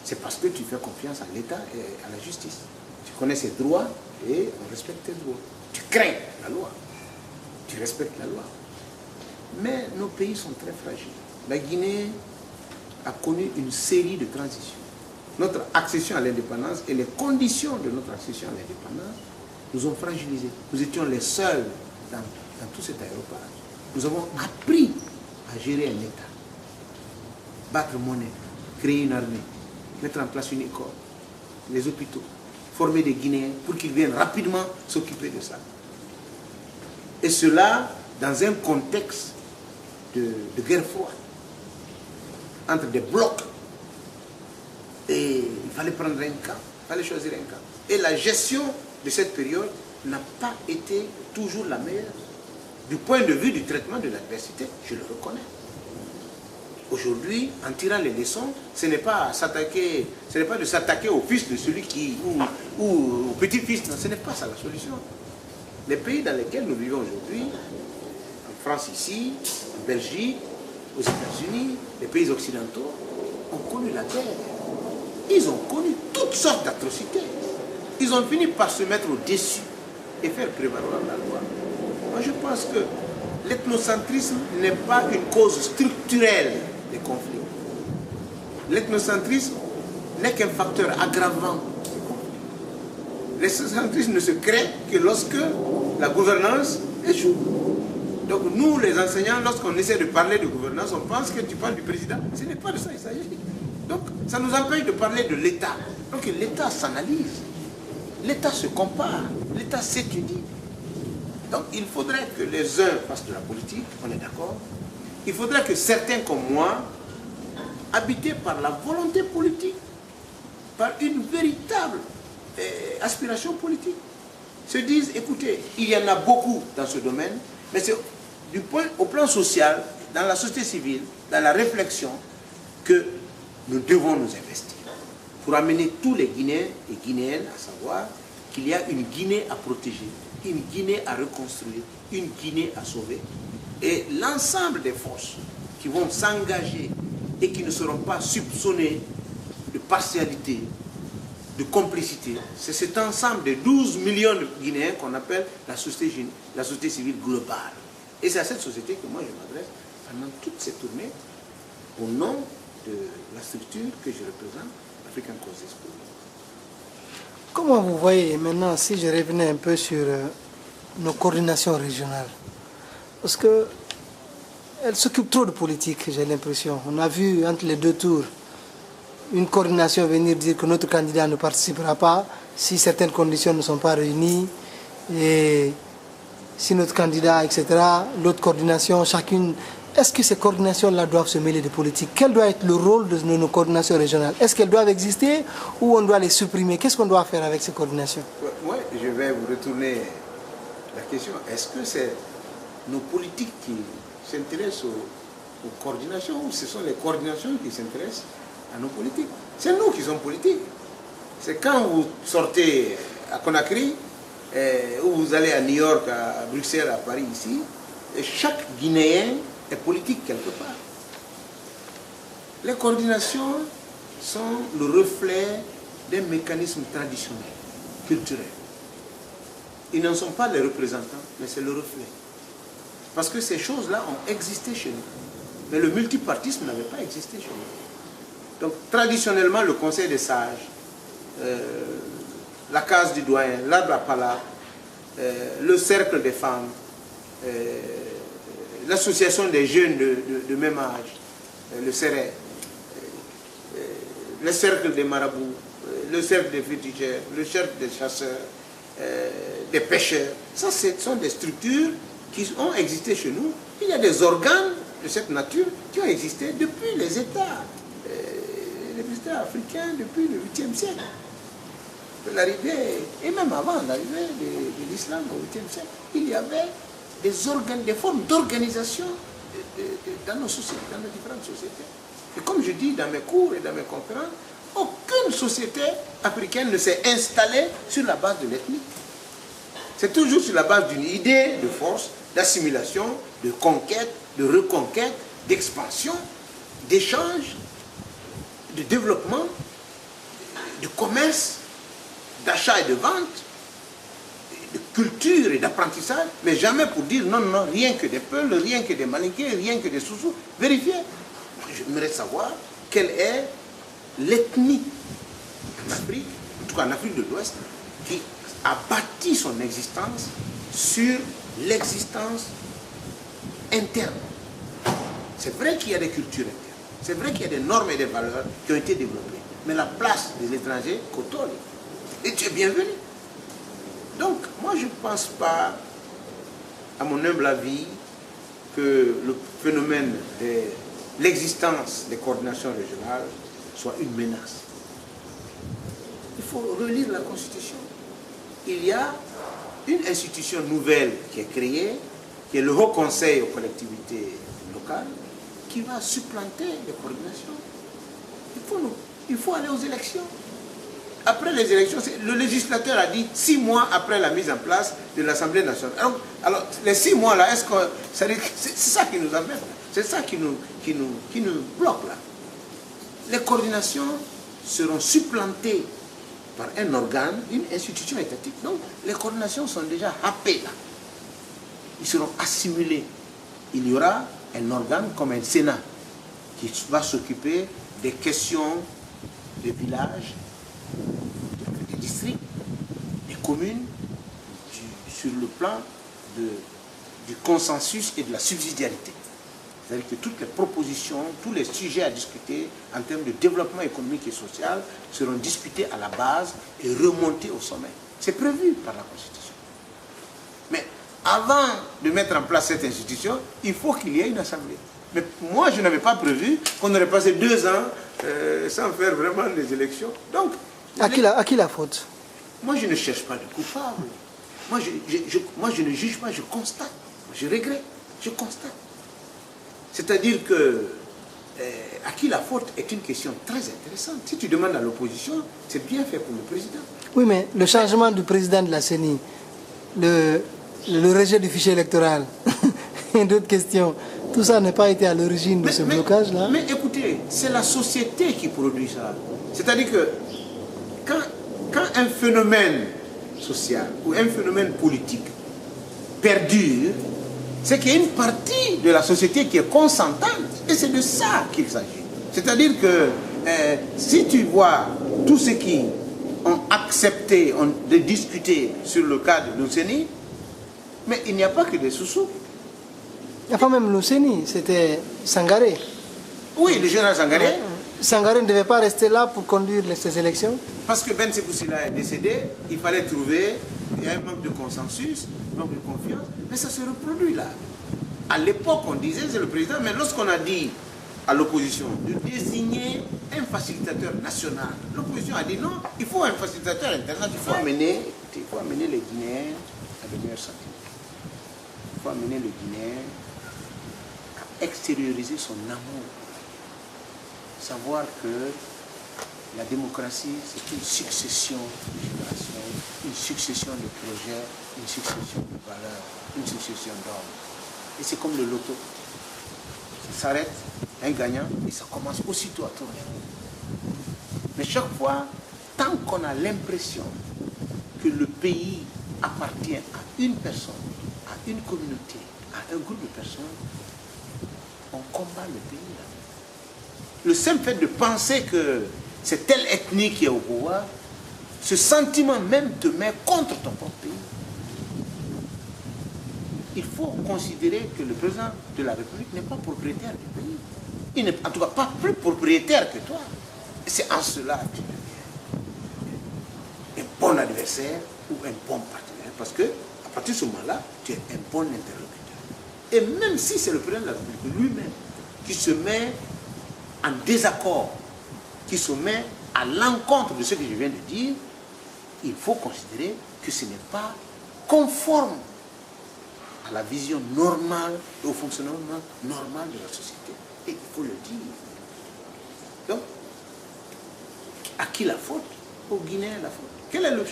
c'est parce que tu fais confiance à l'État et à la justice. Tu connais ses droits et on respecte tes droits. Tu crains la loi. tu respectes la loi. Mais nos pays sont très fragiles. La Guinée a connu une série de transitions. Notre accession à l'indépendance et les conditions de notre accession à l'indépendance nous ont fragilisés. Nous étions les seuls dans tout cet aéropage. Nous avons appris à gérer un État, battre monnaie, créer une armée, mettre en place une école, les hôpitaux, former des Guinéens pour qu'ils viennent rapidement s'occuper de ça. Et cela dans un contexte de guerre froide, entre des blocs. Et il fallait prendre un camp, il fallait choisir un camp. Et la gestion de cette période n'a pas été toujours la meilleure. Du point de vue du traitement de l'adversité, je le reconnais. Aujourd'hui, en tirant les leçons, ce n'est pas de s'attaquer au fils de celui ou au petit-fils. Non, ce n'est pas ça la solution. Les pays dans lesquels nous vivons aujourd'hui, en France ici, en Belgique, aux États-Unis, les pays occidentaux, ont connu la guerre. Ils ont connu toutes sortes d'atrocités. Ils ont fini par se mettre au-dessus et faire prévaloir la loi. Moi, je pense que l'ethnocentrisme n'est pas une cause structurelle des conflits. L'ethnocentrisme n'est qu'un facteur aggravant des conflits. L'ethnocentrisme ne se crée que lorsque la gouvernance échoue. Donc nous, les enseignants, lorsqu'on essaie de parler de gouvernance, on pense que tu parles du président. Ce n'est pas de ça qu'il s'agit. Donc ça nous empêche de parler de l'État. Donc l'État s'analyse, l'État se compare, l'État s'étudie. Donc il faudrait que les uns fassent de la politique, on est d'accord. Il faudrait que certains comme moi, habités par la volonté politique, par une véritable aspiration politique, se disent, écoutez, il y en a beaucoup dans ce domaine, mais c'est au plan social, dans la société civile, dans la réflexion, que nous devons nous investir pour amener tous les Guinéens et Guinéennes à savoir qu'il y a une Guinée à protéger, une Guinée à reconstruire, une Guinée à sauver. Et l'ensemble des forces qui vont s'engager et qui ne seront pas soupçonnées de partialité, de complicité, c'est cet ensemble de 12 millions de Guinéens qu'on appelle la société civile globale. Et c'est à cette société que moi je m'adresse pendant toute cette tournée au nom de la structure que je représente, African Causes for Me. Comment vous voyez maintenant, si je revenais un peu sur nos coordinations régionales, parce qu'elles s'occupent trop de politique, j'ai l'impression. On a vu entre les deux tours une coordination venir dire que notre candidat ne participera pas si certaines conditions ne sont pas réunies, et si notre candidat, etc., l'autre coordination, chacune. Est-ce que ces coordinations-là doivent se mêler de politique? Quel doit être le rôle de nos coordinations régionales? Est-ce qu'elles doivent exister ou on doit les supprimer? Qu'est-ce qu'on doit faire avec ces coordinations? Moi, je vais vous retourner la question. Est-ce que c'est nos politiques qui s'intéressent aux coordinations ou ce sont les coordinations qui s'intéressent à nos politiques? C'est nous qui sommes politiques. C'est quand vous sortez à Conakry, ou vous allez à New York, à Bruxelles, à Paris, ici, et chaque Guinéen est politique quelque part. Les coordinations sont le reflet d'un mécanisme traditionnel, culturel. Ils n'en sont pas les représentants, mais c'est le reflet. Parce que ces choses-là ont existé chez nous. Mais le multipartisme n'avait pas existé chez nous. Donc traditionnellement, le conseil des sages, la case du doyen, l'arbre à palabre, le cercle des femmes, l'association des jeunes de même âge, le CERE, le cercle des marabouts, le cercle des féticheurs, le cercle des chasseurs, des pêcheurs. Ça, ce sont des structures qui ont existé chez nous. Il y a des organes de cette nature qui ont existé depuis les États africains, depuis le 8e siècle. L'arrivée, et même avant l'arrivée de l'islam au 8e siècle, il y avait des organes, des formes d'organisation dans nos sociétés, dans nos différentes sociétés. Et comme je dis dans mes cours et dans mes conférences, aucune société africaine ne s'est installée sur la base de l'ethnie. C'est toujours sur la base d'une idée de force, d'assimilation, de conquête, de reconquête, d'expansion, d'échange, de développement, de commerce, d'achat et de vente, de culture et d'apprentissage, mais jamais pour dire non, non, rien que des Peuls, rien que des Malinké, rien que des Soussous. Vérifiez. J'aimerais savoir quelle est l'ethnie en Afrique, en tout cas en Afrique de l'Ouest, qui a bâti son existence sur l'existence interne. C'est vrai qu'il y a des cultures internes, c'est vrai qu'il y a des normes et des valeurs qui ont été développées, mais la place de l'étranger côtoie. Et tu es bienvenu. Donc, moi, je ne pense pas, à mon humble avis, que le phénomène de l'existence des coordinations régionales soit une menace. Il faut relire la Constitution. Il y a une institution nouvelle qui est créée, qui est le Haut Conseil aux collectivités locales, qui va supplanter les coordinations. Il faut aller aux élections. Après les élections, le législateur a dit 6 mois après la mise en place de l'Assemblée nationale. Alors, les 6 mois là, c'est ça qui nous emmène, c'est ça qui nous bloque là. Les coordinations seront supplantées par un organe, une institution étatique. Donc, les coordinations sont déjà happées là. Ils seront assimilés. Il y aura un organe comme un Sénat qui va s'occuper des questions des villages, des districts, des communes, sur le plan du consensus et de la subsidiarité. C'est-à-dire que toutes les propositions, tous les sujets à discuter en termes de développement économique et social seront discutés à la base et remontés au sommet. C'est prévu par la Constitution. Mais avant de mettre en place cette institution, il faut qu'il y ait une assemblée. Mais moi, je n'avais pas prévu qu'on aurait passé 2 ans sans faire vraiment les élections. Donc, à qui la faute? Moi, je ne cherche pas de coupable. Moi, je ne juge pas, je constate. Je regrette, je constate. C'est-à-dire que à qui la faute est une question très intéressante. Si tu demandes à l'opposition, c'est bien fait pour le président. Oui, mais le changement du président de la CENI, le rejet du fichier électoral et d'autres questions, tout ça n'a pas été à l'origine de ce blocage-là. Mais écoutez, c'est la société qui produit ça. C'est-à-dire que quand un phénomène social ou un phénomène politique perdure, c'est qu'il y a une partie de la société qui est consentante. Et c'est de ça qu'il s'agit. C'est-à-dire que si tu vois tous ceux qui ont accepté de discuter sur le cas de l'OCENI, mais il n'y a pas que des Soussous. Il n'y a pas même l'OCENI, c'était Sangaré. Oui, le général Sangaré. Sangaré ne devait pas rester là pour conduire ces élections. Parce que Ben Sekoussila est décédé, il fallait trouver, il y a un manque de consensus, un manque de confiance, mais ça se reproduit là. À l'époque, on disait c'est le président, mais lorsqu'on a dit à l'opposition de désigner un facilitateur national, l'opposition a dit non, il faut un facilitateur international, il faut amener les Guinéens à de meilleurs sentiments. Il faut amener le Guinéen à extérioriser son amour. Savoir que la démocratie, c'est une succession de générations, une succession de projets, une succession de valeurs, une succession d'hommes. Et c'est comme le loto. Ça s'arrête, un gagnant, et ça commence aussitôt à tourner. Mais chaque fois, tant qu'on a l'impression que le pays appartient à une personne, à une communauté, à un groupe de personnes, on combat le pays là. Le simple fait de penser que c'est telle ethnie qui est au pouvoir, ce sentiment même te met contre ton propre pays. Il faut considérer que le président de la République n'est pas propriétaire du pays. Il n'est en tout cas pas plus propriétaire que toi. C'est en cela que tu deviens un bon adversaire ou un bon partenaire. Parce que à partir de ce moment-là, tu es un bon interlocuteur. Et même si c'est le président de la République lui-même qui se met en désaccord, qui se met à l'encontre de ce que je viens de dire, il faut considérer que ce n'est pas conforme à la vision normale et au fonctionnement normal de la société. Et il faut le dire. Donc, à qui la faute? Aux Guinéens la faute. Quel est le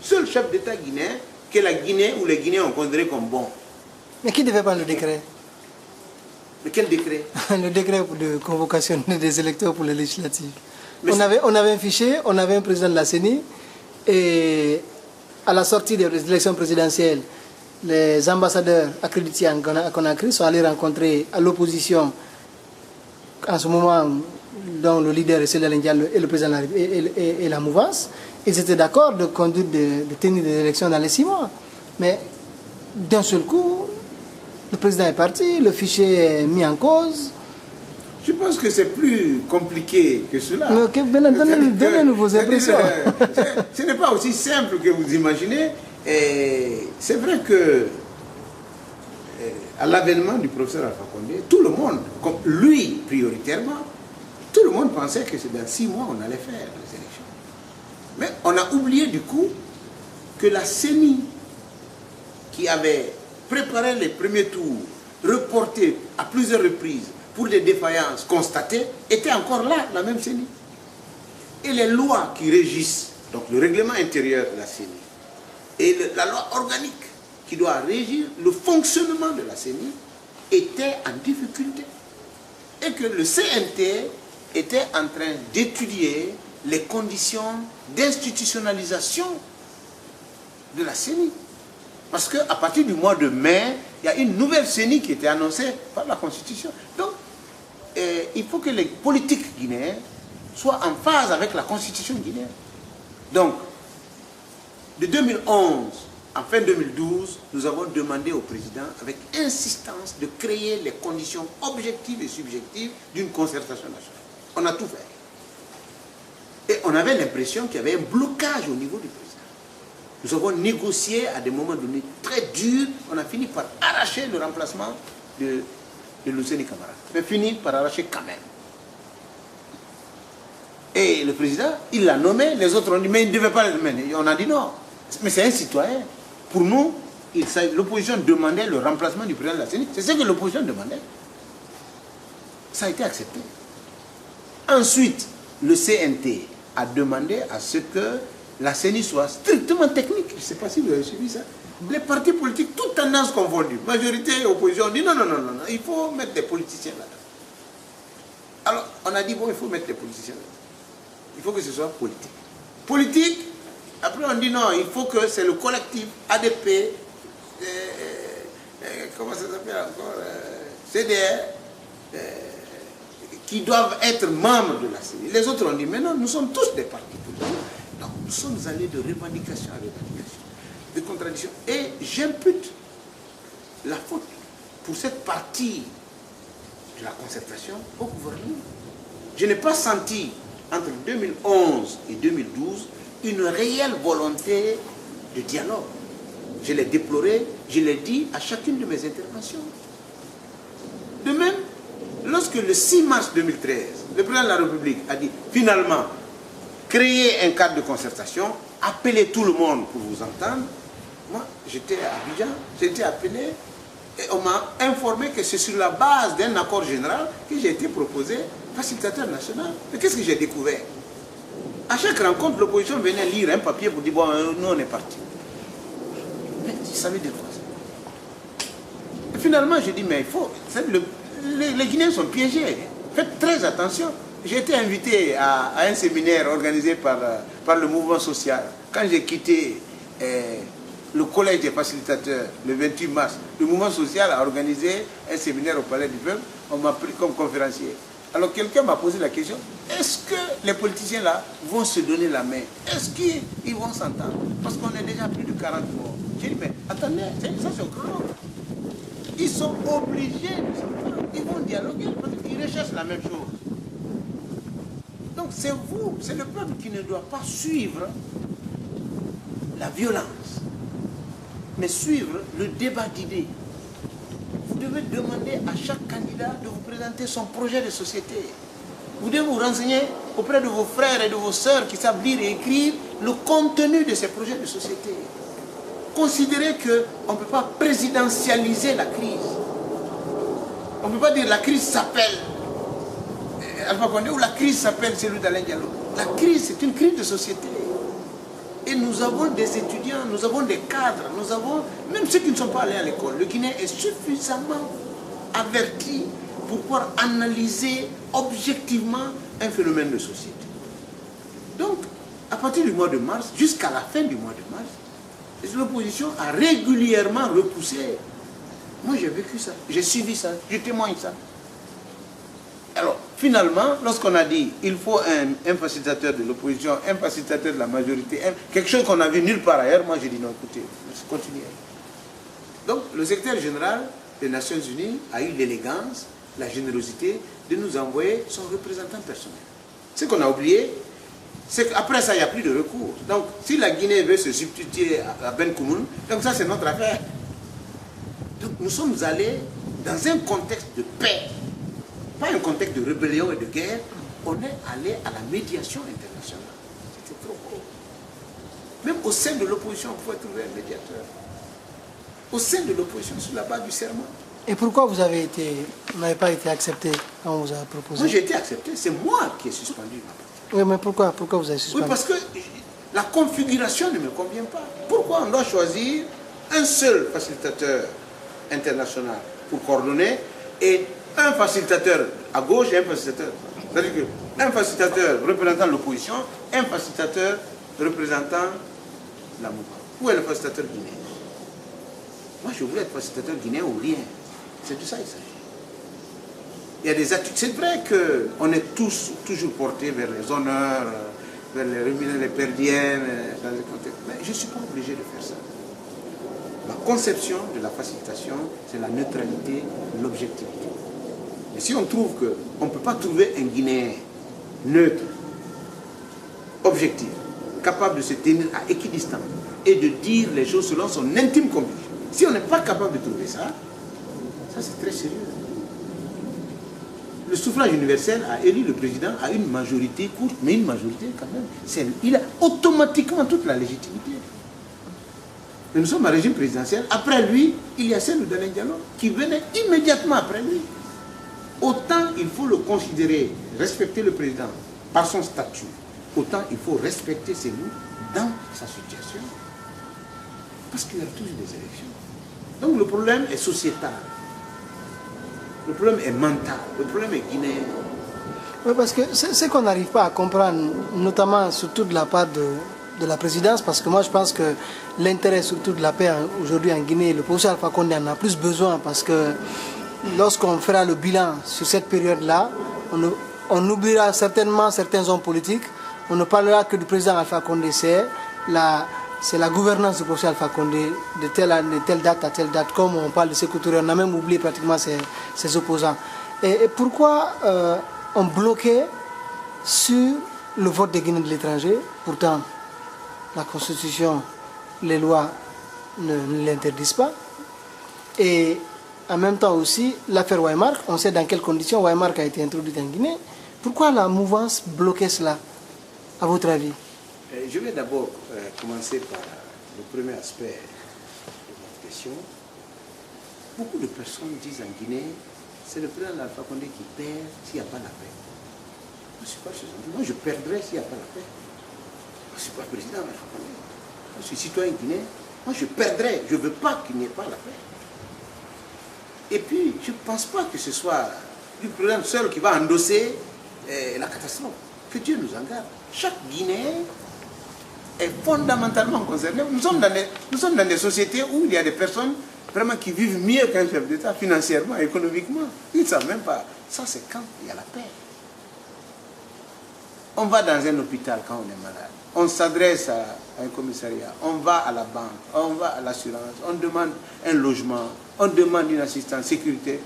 seul chef d'État guinéen que la Guinée ou les Guinéens ont considéré comme bon? Mais qui devait prendre le décret? Mais quel décret? Le décret de convocation des électeurs pour les législatives. On avait un fichier, on avait un président de la CENI, et à la sortie des élections présidentielles, les ambassadeurs accrédités à Conakry sont allés rencontrer à l'opposition, en ce moment, dont le leader est Cédric Diallo et le président et la mouvance. Ils étaient d'accord de conduire, de tenir des élections dans les 6 mois. Mais d'un seul coup, le président est parti, le fichier est mis en cause. Je pense que c'est plus compliqué que cela. Okay, donnez-nous vos impressions. Ce n'est pas aussi simple que vous imaginez. C'est vrai que à l'avènement du professeur Alpha Condé, tout le monde, comme lui prioritairement, tout le monde pensait que c'est dans 6 mois on allait faire les élections. Mais on a oublié du coup que la CENI, qui avait préparé les premiers tours, reporté à plusieurs reprises pour des défaillances constatées, était encore là, la même CENI. Et les lois qui régissent, donc le règlement intérieur de la CENI, et la loi organique qui doit régir le fonctionnement de la CENI, étaient en difficulté. Et que le CNT était en train d'étudier les conditions d'institutionnalisation de la CENI. Parce qu'à partir du mois de mai, il y a une nouvelle CENI qui était annoncée par la Constitution. Donc, il faut que les politiques guinéens soient en phase avec la Constitution guinéenne. Donc, de 2011 à fin 2012, nous avons demandé au président, avec insistance, de créer les conditions objectives et subjectives d'une concertation nationale. On a tout fait. Et on avait l'impression qu'il y avait un blocage au niveau du président. Nous avons négocié à des moments donnés très durs. On a fini par arracher le remplacement de Luceni Camara. Mais fini par arracher quand même. Et le président, il l'a nommé. Les autres ont dit, mais il ne devait pas le nommer. On a dit non. Mais c'est un citoyen. Pour nous, l'opposition demandait le remplacement du président de la CENI. C'est ce que l'opposition demandait. Ça a été accepté. Ensuite, le CNT a demandé à ce que la CENI soit strictement technique. Je ne sais pas si vous avez suivi ça. Les partis politiques, toutes tendances confondues, majorité et opposition, ont dit non, il faut mettre des politiciens là-dedans. Alors, on a dit, bon, il faut mettre des politiciens là-dedans. Il faut que ce soit politique. Politique, après on dit non, il faut que c'est le collectif ADP, comment ça s'appelle encore, CDR, qui doivent être membres de la CENI. Les autres ont dit, mais non, nous sommes tous des partis politiques. Donc, nous sommes allés de revendication à revendication, de contradiction. Et j'impute la faute pour cette partie de la concertation au gouvernement. Je n'ai pas senti, entre 2011 et 2012, une réelle volonté de dialogue. Je l'ai déploré, je l'ai dit à chacune de mes interventions. De même, lorsque le 6 mars 2013, le président de la République a dit, finalement, créer un cadre de concertation, appeler tout le monde pour vous entendre. Moi, j'étais à Abidjan, j'ai été appelé et on m'a informé que c'est sur la base d'un accord général que j'ai été proposé facilitateur national. Mais qu'est-ce que j'ai découvert? À chaque rencontre, l'opposition venait lire un papier pour dire, bon, nous on est parti. Mais ça veut dire quoi ça? Et finalement, j'ai dit, mais il faut... Les Guinéens sont piégés. Faites très attention. J'ai été invité à un séminaire organisé par le mouvement social. Quand j'ai quitté le collège des facilitateurs le 28 mars, le mouvement social a organisé un séminaire au Palais du Peuple. On m'a pris comme conférencier. Alors quelqu'un m'a posé la question, est-ce que les politiciens là vont se donner la main? Est-ce qu'ils vont s'entendre? Parce qu'on est déjà plus de 40 morts. J'ai dit, mais attendez, ça c'est au chrono. Ils sont obligés de s'entendre. Ils vont dialoguer parce qu'ils recherchent la même chose. Donc c'est vous, c'est le peuple qui ne doit pas suivre la violence, mais suivre le débat d'idées. Vous devez demander à chaque candidat de vous présenter son projet de société. Vous devez vous renseigner auprès de vos frères et de vos sœurs qui savent lire et écrire le contenu de ces projets de société. Considérez qu'on ne peut pas présidentialiser la crise. On ne peut pas dire la crise s'appelle Alpha Condé ou la crise s'appelle celui d'Alain Diallo. La crise, c'est une crise de société. Et nous avons des étudiants, nous avons des cadres, nous avons, même ceux qui ne sont pas allés à l'école, le Guinéen est suffisamment averti pour pouvoir analyser objectivement un phénomène de société. Donc, à partir du mois de mars, jusqu'à la fin du mois de mars, L'opposition a régulièrement repoussé. Moi, j'ai vécu ça, j'ai suivi ça, je témoigne ça. Alors, finalement, lorsqu'on a dit il faut un facilitateur de l'opposition, un facilitateur de la majorité, quelque chose qu'on n'a vu nulle part ailleurs, moi j'ai dit non, écoutez, continuez. Donc, le secrétaire général des Nations Unies a eu l'élégance, la générosité de nous envoyer son représentant personnel. Ce qu'on a oublié, c'est qu'après ça, il n'y a plus de recours. Donc, si la Guinée veut se substituer à Ben Koumoun, donc ça, c'est notre affaire. Donc, nous sommes allés dans un contexte de paix, pas un contexte de rébellion et de guerre. On est allé à la médiation internationale. C'était trop gros. Même au sein de l'opposition, on pouvait trouver un médiateur. Au sein de l'opposition, sur la base du serment. Et pourquoi vous n'avez pas été accepté quand on vous a proposé? Moi, j'ai été accepté. C'est moi qui ai suspendu. Oui, mais pourquoi vous avez suspendu? Oui, parce que la configuration ne me convient pas. Pourquoi on doit choisir un seul facilitateur international pour coordonner et un facilitateur à gauche et un facilitateur. C'est-à-dire qu'un facilitateur représentant l'opposition, un facilitateur représentant la mouvement. Où est le facilitateur guinéen? Moi, je voulais être facilitateur guinéen ou rien. C'est de ça qu'il s'agit. Il y a des attitudes. C'est vrai qu'on est tous toujours portés vers les honneurs, vers les rémunérations, les perdiennes, dans les contextes. Mais je ne suis pas obligé de faire ça. La conception de la facilitation, c'est la neutralité, l'objectivité. Mais si on trouve qu'on ne peut pas trouver un Guinéen neutre, objectif, capable de se tenir à équidistance et de dire les choses selon son intime conviction, si on n'est pas capable de trouver ça, ça c'est très sérieux. Le suffrage universel a élu le président à une majorité courte, mais une majorité quand même. Il a automatiquement toute la légitimité. Mais nous sommes un régime présidentiel. Après lui, il y a Cellou Dalein Diallo qui venait immédiatement après lui. Autant il faut le considérer, respecter le président par son statut, autant il faut respecter Cellou dans sa situation. Parce qu'il y a toujours des élections. Donc le problème est sociétal. Le problème est mental. Le problème est guinéen. Oui, parce que ce qu'on n'arrive pas à comprendre, notamment surtout de la part de la présidence, parce que moi je pense que l'intérêt surtout de la paix aujourd'hui en Guinée, le professeur Alpha Condé en a plus besoin, parce que lorsqu'on fera le bilan sur cette période-là, on oubliera certainement certains hommes politiques, on ne parlera que du président Alpha Condé, c'est la gouvernance du professeur Alpha Condé de telle date à telle date, comme on parle de Sékou Touré, on a même oublié pratiquement ses opposants. Et pourquoi on bloquait sur le vote des Guinéens de l'étranger? Pourtant, la Constitution, les lois ne l'interdisent pas. Et en même temps aussi, l'affaire Weimar, on sait dans quelles conditions Weimar a été introduite en Guinée. Pourquoi la mouvance bloquait cela, à votre avis? Je vais d'abord commencer par le premier aspect de votre question. Beaucoup de personnes disent en Guinée, c'est le président Alpha Condé qui perd s'il n'y a pas la paix. Moi, je ne suis pas chez eux. Moi, je perdrai s'il n'y a pas la paix. Moi, je ne suis pas président Alpha Condé. Moi, je suis citoyen guinéen. Moi, je perdrai. Je ne veux pas qu'il n'y ait pas la paix. Et puis, je ne pense pas que ce soit le président seul qui va endosser la catastrophe. Que Dieu nous en garde. Chaque Guinéen est fondamentalement concerné. Nous sommes dans des sociétés où il y a des personnes vraiment qui vivent mieux qu'un chef d'État, financièrement, économiquement. Ils ne savent même pas. Ça, c'est quand il y a la paix. On va dans un hôpital quand on est malade. On s'adresse à un commissariat. On va à la banque. On va à l'assurance. On demande un logement. On demande une assistance, sécurité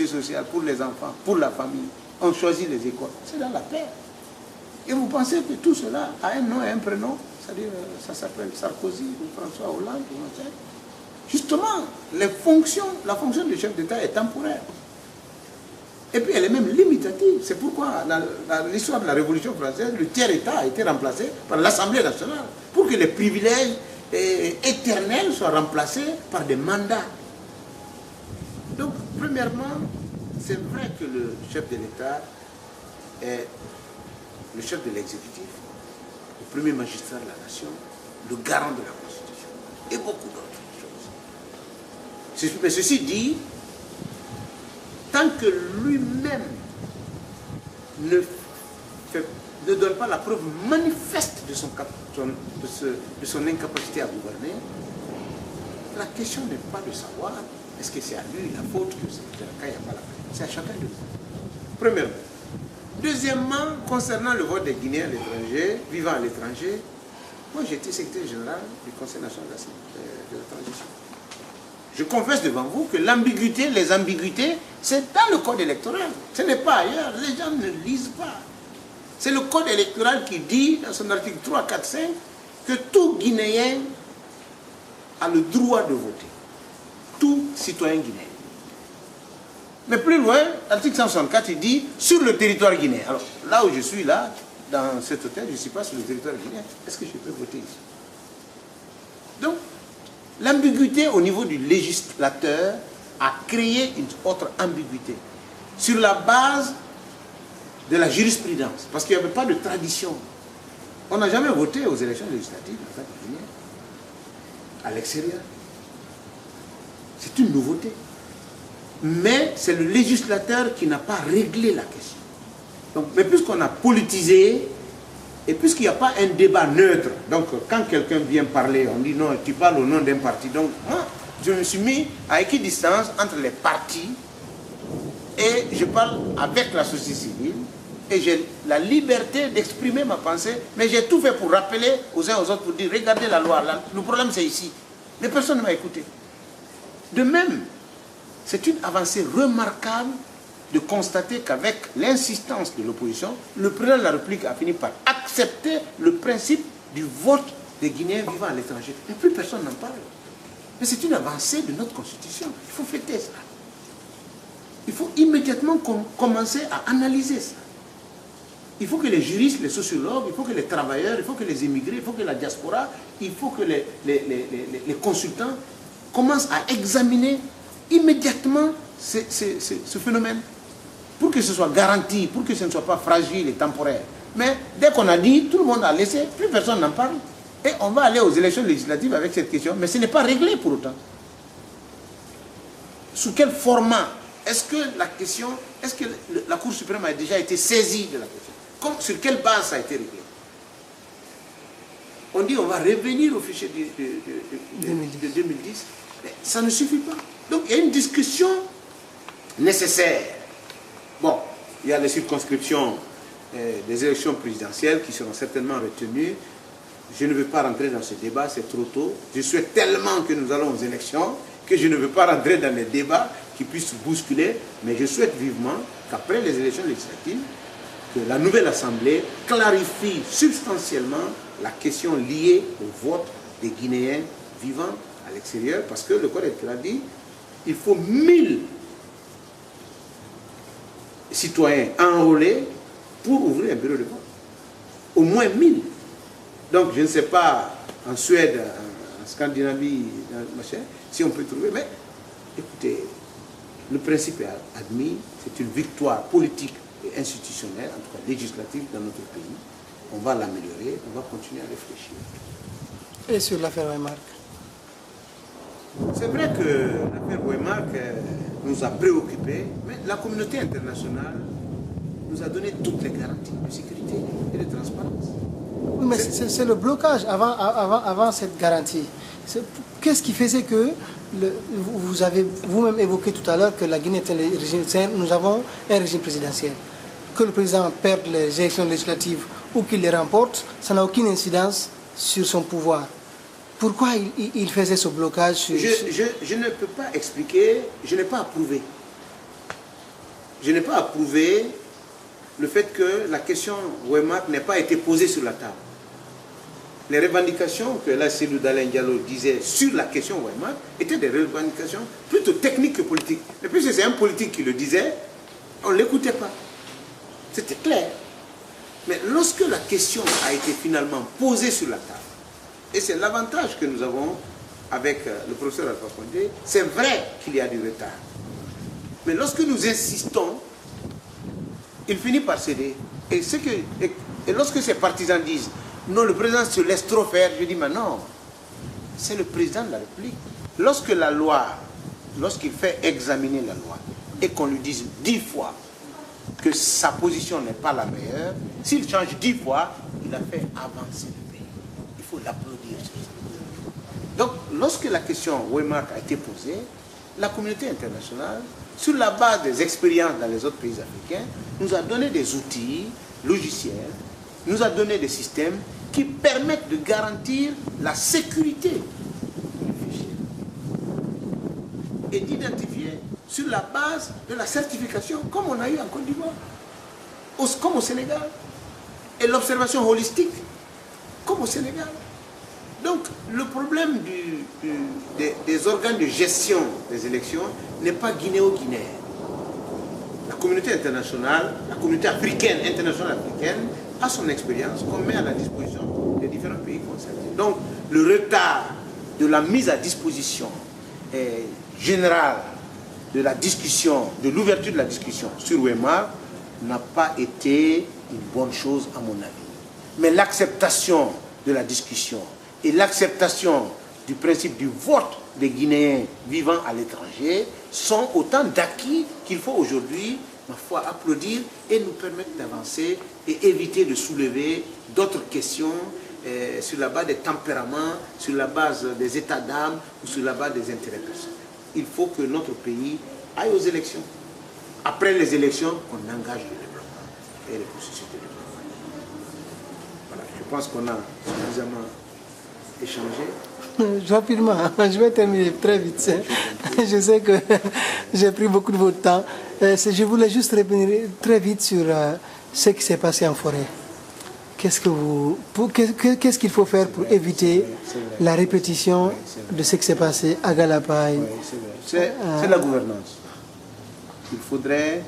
sociale pour les enfants, pour la famille. On choisit les écoles. C'est dans la paix. Et vous pensez que tout cela a un nom et un prénom? C'est-à-dire, ça s'appelle Sarkozy ou François Hollande ou machin. Justement, la fonction du chef d'État est temporaire. Et puis elle est même limitative. C'est pourquoi l'histoire de la Révolution française, le tiers-État a été remplacé par l'Assemblée nationale. Pour que les privilèges éternels soient remplacés par des mandats. Donc, premièrement, c'est vrai que le chef de l'État est le chef de l'exécutif, le premier magistrat de la nation, le garant de la Constitution, et beaucoup d'autres choses. Mais ceci dit, tant que lui-même ne donne pas la preuve manifeste de son incapacité à gouverner, la question n'est pas de savoir est-ce que c'est à lui la faute que c'est quand il n'y a pas la paix. C'est à chacun de nous. Premièrement. Deuxièmement, concernant le vote des Guinéens à l'étranger, vivant à l'étranger, moi j'étais secrétaire général du Conseil national de la transition. Je confesse devant vous que l'ambiguïté, les ambiguïtés, c'est dans le code électoral. Ce n'est pas ailleurs. Les gens ne lisent pas. C'est le code électoral qui dit, dans son article 3, 4, 5, que tout Guinéen a le droit de voter. Tout citoyen guinéen. Mais plus loin, l'article 164, il dit sur le territoire guinéen. Alors là où je suis, là, dans cet hôtel, je ne suis pas sur le territoire guinéen. Est-ce que je peux voter ici? Donc, l'ambiguïté au niveau du législateur a créé une autre ambiguïté. Sur la base de la jurisprudence. Parce qu'il n'y avait pas de tradition. On n'a jamais voté aux élections législatives en tant que Guinéen. À l'extérieur. C'est une nouveauté. Mais c'est le législateur qui n'a pas réglé la question. Donc, mais puisqu'on a politisé, et puisqu'il n'y a pas un débat neutre, donc quand quelqu'un vient parler, on dit non, tu parles au nom d'un parti. Donc moi, je me suis mis à équidistance entre les partis et je parle avec la société civile et j'ai la liberté d'exprimer ma pensée, mais j'ai tout fait pour rappeler aux uns aux autres, pour dire, regardez la loi, là, le problème c'est ici. Mais personne ne m'a écouté. De même, c'est une avancée remarquable de constater qu'avec l'insistance de l'opposition, le président de la République a fini par accepter le principe du vote des Guinéens vivant à l'étranger. Et plus personne n'en parle. Mais c'est une avancée de notre constitution. Il faut fêter ça. Il faut immédiatement commencer à analyser ça. Il faut que les juristes, les sociologues, il faut que les travailleurs, il faut que les immigrés, il faut que la diaspora, il faut que les consultants commencent à examiner immédiatement ce phénomène pour que ce soit garanti, pour que ce ne soit pas fragile et temporaire. Mais dès qu'on a dit, tout le monde a laissé, plus personne n'en parle. Et on va aller aux élections législatives avec cette question, mais ce n'est pas réglé pour autant. Sous quel format? Est-ce que la question, est-ce que la Cour suprême a déjà été saisie de la question? Sur quelle base ça a été réglé? On dit on va revenir au fichier de 2010, mais ça ne suffit pas. Donc il y a une discussion nécessaire. Bon, il y a les circonscriptions des élections présidentielles qui seront certainement retenues. Je ne veux pas rentrer dans ce débat, c'est trop tôt. Je souhaite tellement que nous allons aux élections que je ne veux pas rentrer dans les débats qui puissent bousculer, mais je souhaite vivement qu'après les élections législatives, que la nouvelle Assemblée clarifie substantiellement la question liée au vote des Guinéens vivant à l'extérieur, parce que le Code électoral dit il faut 1000 citoyens enrôlés pour ouvrir un bureau de vote. Au moins 1000. Donc je ne sais pas, en Suède, en Scandinavie, machin, si on peut trouver, mais écoutez, le principe est admis, c'est une victoire politique et institutionnelle, en tout cas législative dans notre pays. On va l'améliorer, on va continuer à réfléchir. Et sur l'affaire Waymark? C'est vrai que l'affaire Waymark nous a préoccupés, mais la communauté internationale nous a donné toutes les garanties de sécurité et de transparence. Oui, mais c'est le blocage avant cette garantie. Qu'est-ce qui faisait que, vous avez vous-même évoqué tout à l'heure que la Guinée était le régime, nous avons un régime présidentiel. Que le président perde les élections législatives ou qu'il les remporte, ça n'a aucune incidence sur son pouvoir. Pourquoi il faisait ce blocage sur... Je ne peux pas expliquer, je n'ai pas approuvé. Je n'ai pas approuvé le fait que la question Waymark n'ait pas été posée sur la table. Les revendications que la Cellou Dalein Diallo disait sur la question Waymark étaient des revendications plutôt techniques que politiques. Et puis c'est un politique qui le disait, on ne l'écoutait pas. C'était clair. Mais lorsque la question a été finalement posée sur la table, et c'est l'avantage que nous avons avec le professeur Alpha Condé, c'est vrai qu'il y a du retard. Mais lorsque nous insistons, il finit par céder. Et lorsque ces partisans disent, non, le président se laisse trop faire, je dis, mais non, c'est le président de la République. Lorsque la loi, lorsqu'il fait examiner la loi, et qu'on lui dise 10 fois que sa position n'est pas la meilleure, s'il change 10 fois, il a fait avancer le pays. Il faut l'applaudir sur ça. Donc, lorsque la question Waymark a été posée, la communauté internationale, sur la base des expériences dans les autres pays africains, nous a donné des outils logiciels, nous a donné des systèmes qui permettent de garantir la sécurité du fichier et d'identifier sur la base de la certification, comme on a eu en Côte d'Ivoire, comme au Sénégal, et l'observation holistique, comme au Sénégal. Donc, le problème des organes de gestion des élections n'est pas guinéo-guinéen. La communauté internationale, la communauté africaine, internationale africaine, a son expérience qu'on met à la disposition des différents pays concernés. Donc, le retard de la mise à disposition générale de la discussion, de l'ouverture de la discussion sur Waymark n'a pas été une bonne chose à mon avis. Mais l'acceptation de la discussion et l'acceptation du principe du vote des Guinéens vivant à l'étranger sont autant d'acquis qu'il faut aujourd'hui, ma foi, applaudir et nous permettre d'avancer et éviter de soulever d'autres questions sur la base des tempéraments, sur la base des états d'âme ou sur la base des intérêts personnels. Il faut que notre pays aille aux élections. Après les élections, on engage le développement et le processus de développement. Voilà, je pense qu'on a suffisamment échangé. Rapidement, je vais terminer très vite. Je sais que j'ai pris beaucoup de votre temps. Je voulais juste revenir très vite sur ce qui s'est passé en forêt. Qu'est-ce qu'il faut faire pour éviter la répétition de ce qui s'est passé à Galapaï? Oui, c'est la gouvernance. Il faudrait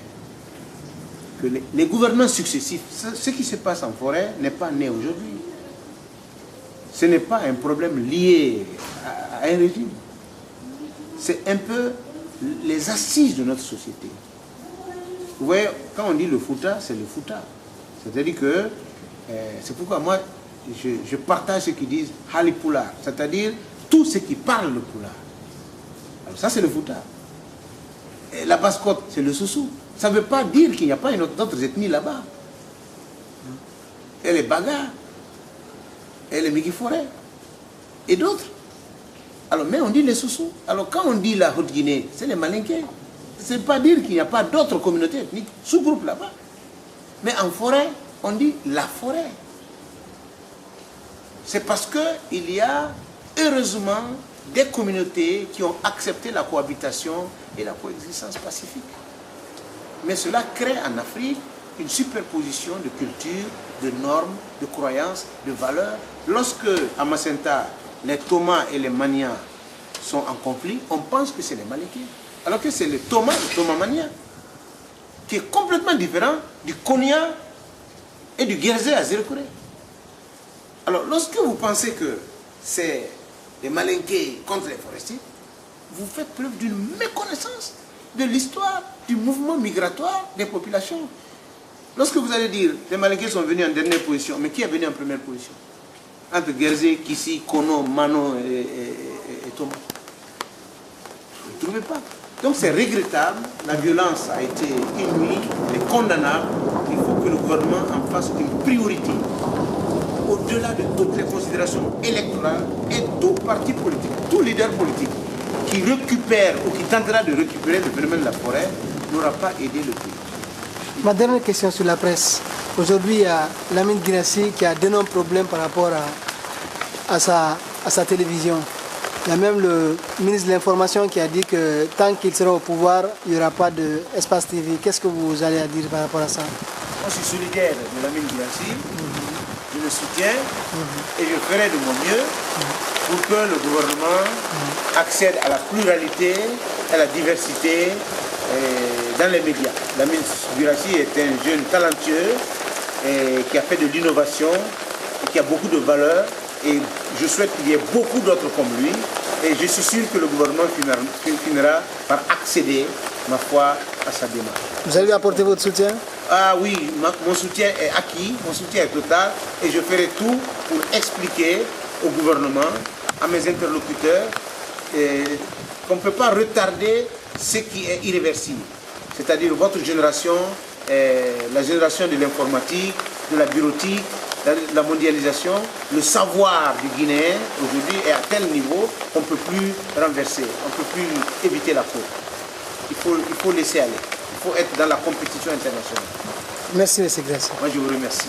que les gouvernements successifs, ce qui se passe en forêt n'est pas né aujourd'hui. Ce n'est pas un problème lié à un régime. C'est un peu les assises de notre société. Vous voyez, quand on dit le Fouta, c'est le Fouta. C'est-à-dire que, c'est pourquoi moi, je partage ce qu'ils disent Halipoula, c'est-à-dire tout ce qui parle le Poula. Alors ça, c'est le Fouta. Et la Basse-Côte, c'est le Soussou. Ça ne veut pas dire qu'il n'y a pas d'autres ethnies là-bas. Et les Bagas, et les Migi-Forêt, et d'autres. Alors, mais on dit les Soussous. Alors, quand on dit la Haute-Guinée, c'est les Malinqués. Ce n'est pas dire qu'il n'y a pas d'autres communautés ethniques, sous-groupes là-bas. Mais en forêt, on dit la forêt. C'est parce qu'il y a, heureusement, des communautés qui ont accepté la cohabitation et la coexistence pacifique. Mais cela crée en Afrique une superposition de cultures, de normes, de croyances, de valeurs. Lorsque, à Macenta, les Thomas et les Manias sont en conflit, on pense que c'est les Malinqués. Alors que c'est le Thomas Mania, qui est complètement différent du Konya et du Guérzé à Zérekouré. Alors, lorsque vous pensez que c'est les Malinqués contre les forestiers, vous faites preuve d'une méconnaissance de l'histoire du mouvement migratoire des populations. Lorsque vous allez dire les Malinqués sont venus en dernière position, mais qui est venu en première position? Entre Guérzé, Kissi, Kono, Mano et Thomas. Vous ne trouvez pas? Donc c'est regrettable, la violence a été inouïe et condamnable. Il faut que le gouvernement en fasse une priorité. Au-delà de toutes les considérations électorales et tout parti politique, tout leader politique qui récupère ou qui tentera de récupérer le phénomène de la forêt n'aura pas aidé le pays. Ma dernière question sur la presse. Aujourd'hui, il y a Lamine Guirassy qui a d'énormes problèmes par rapport à sa télévision. Il y a même le ministre de l'Information qui a dit que tant qu'il sera au pouvoir, il n'y aura pas d'espace TV. Qu'est-ce que vous allez à dire par rapport à ça? Moi, je suis solidaire de Lamine Guirassy. Je le soutiens et je ferai de mon mieux pour que le gouvernement accède à la pluralité, à la diversité dans les médias. Lamine Guirassy est un jeune talentueux qui a fait de l'innovation, qui a beaucoup de valeur. Et je souhaite qu'il y ait beaucoup d'autres comme lui. Et je suis sûr que le gouvernement finira par accéder, ma foi, à sa démarche. Vous allez lui apporter votre soutien? Ah oui, mon soutien est acquis, mon soutien est total. Et je ferai tout pour expliquer au gouvernement, à mes interlocuteurs, qu'on ne peut pas retarder ce qui est irréversible. C'est-à-dire votre génération, la génération de l'informatique, de la bureautique, la mondialisation, le savoir du Guinéen aujourd'hui est à tel niveau qu'on ne peut plus renverser, on ne peut plus éviter la faute. Il faut laisser aller, il faut être dans la compétition internationale. Merci, M. Gracia. Moi, je vous remercie.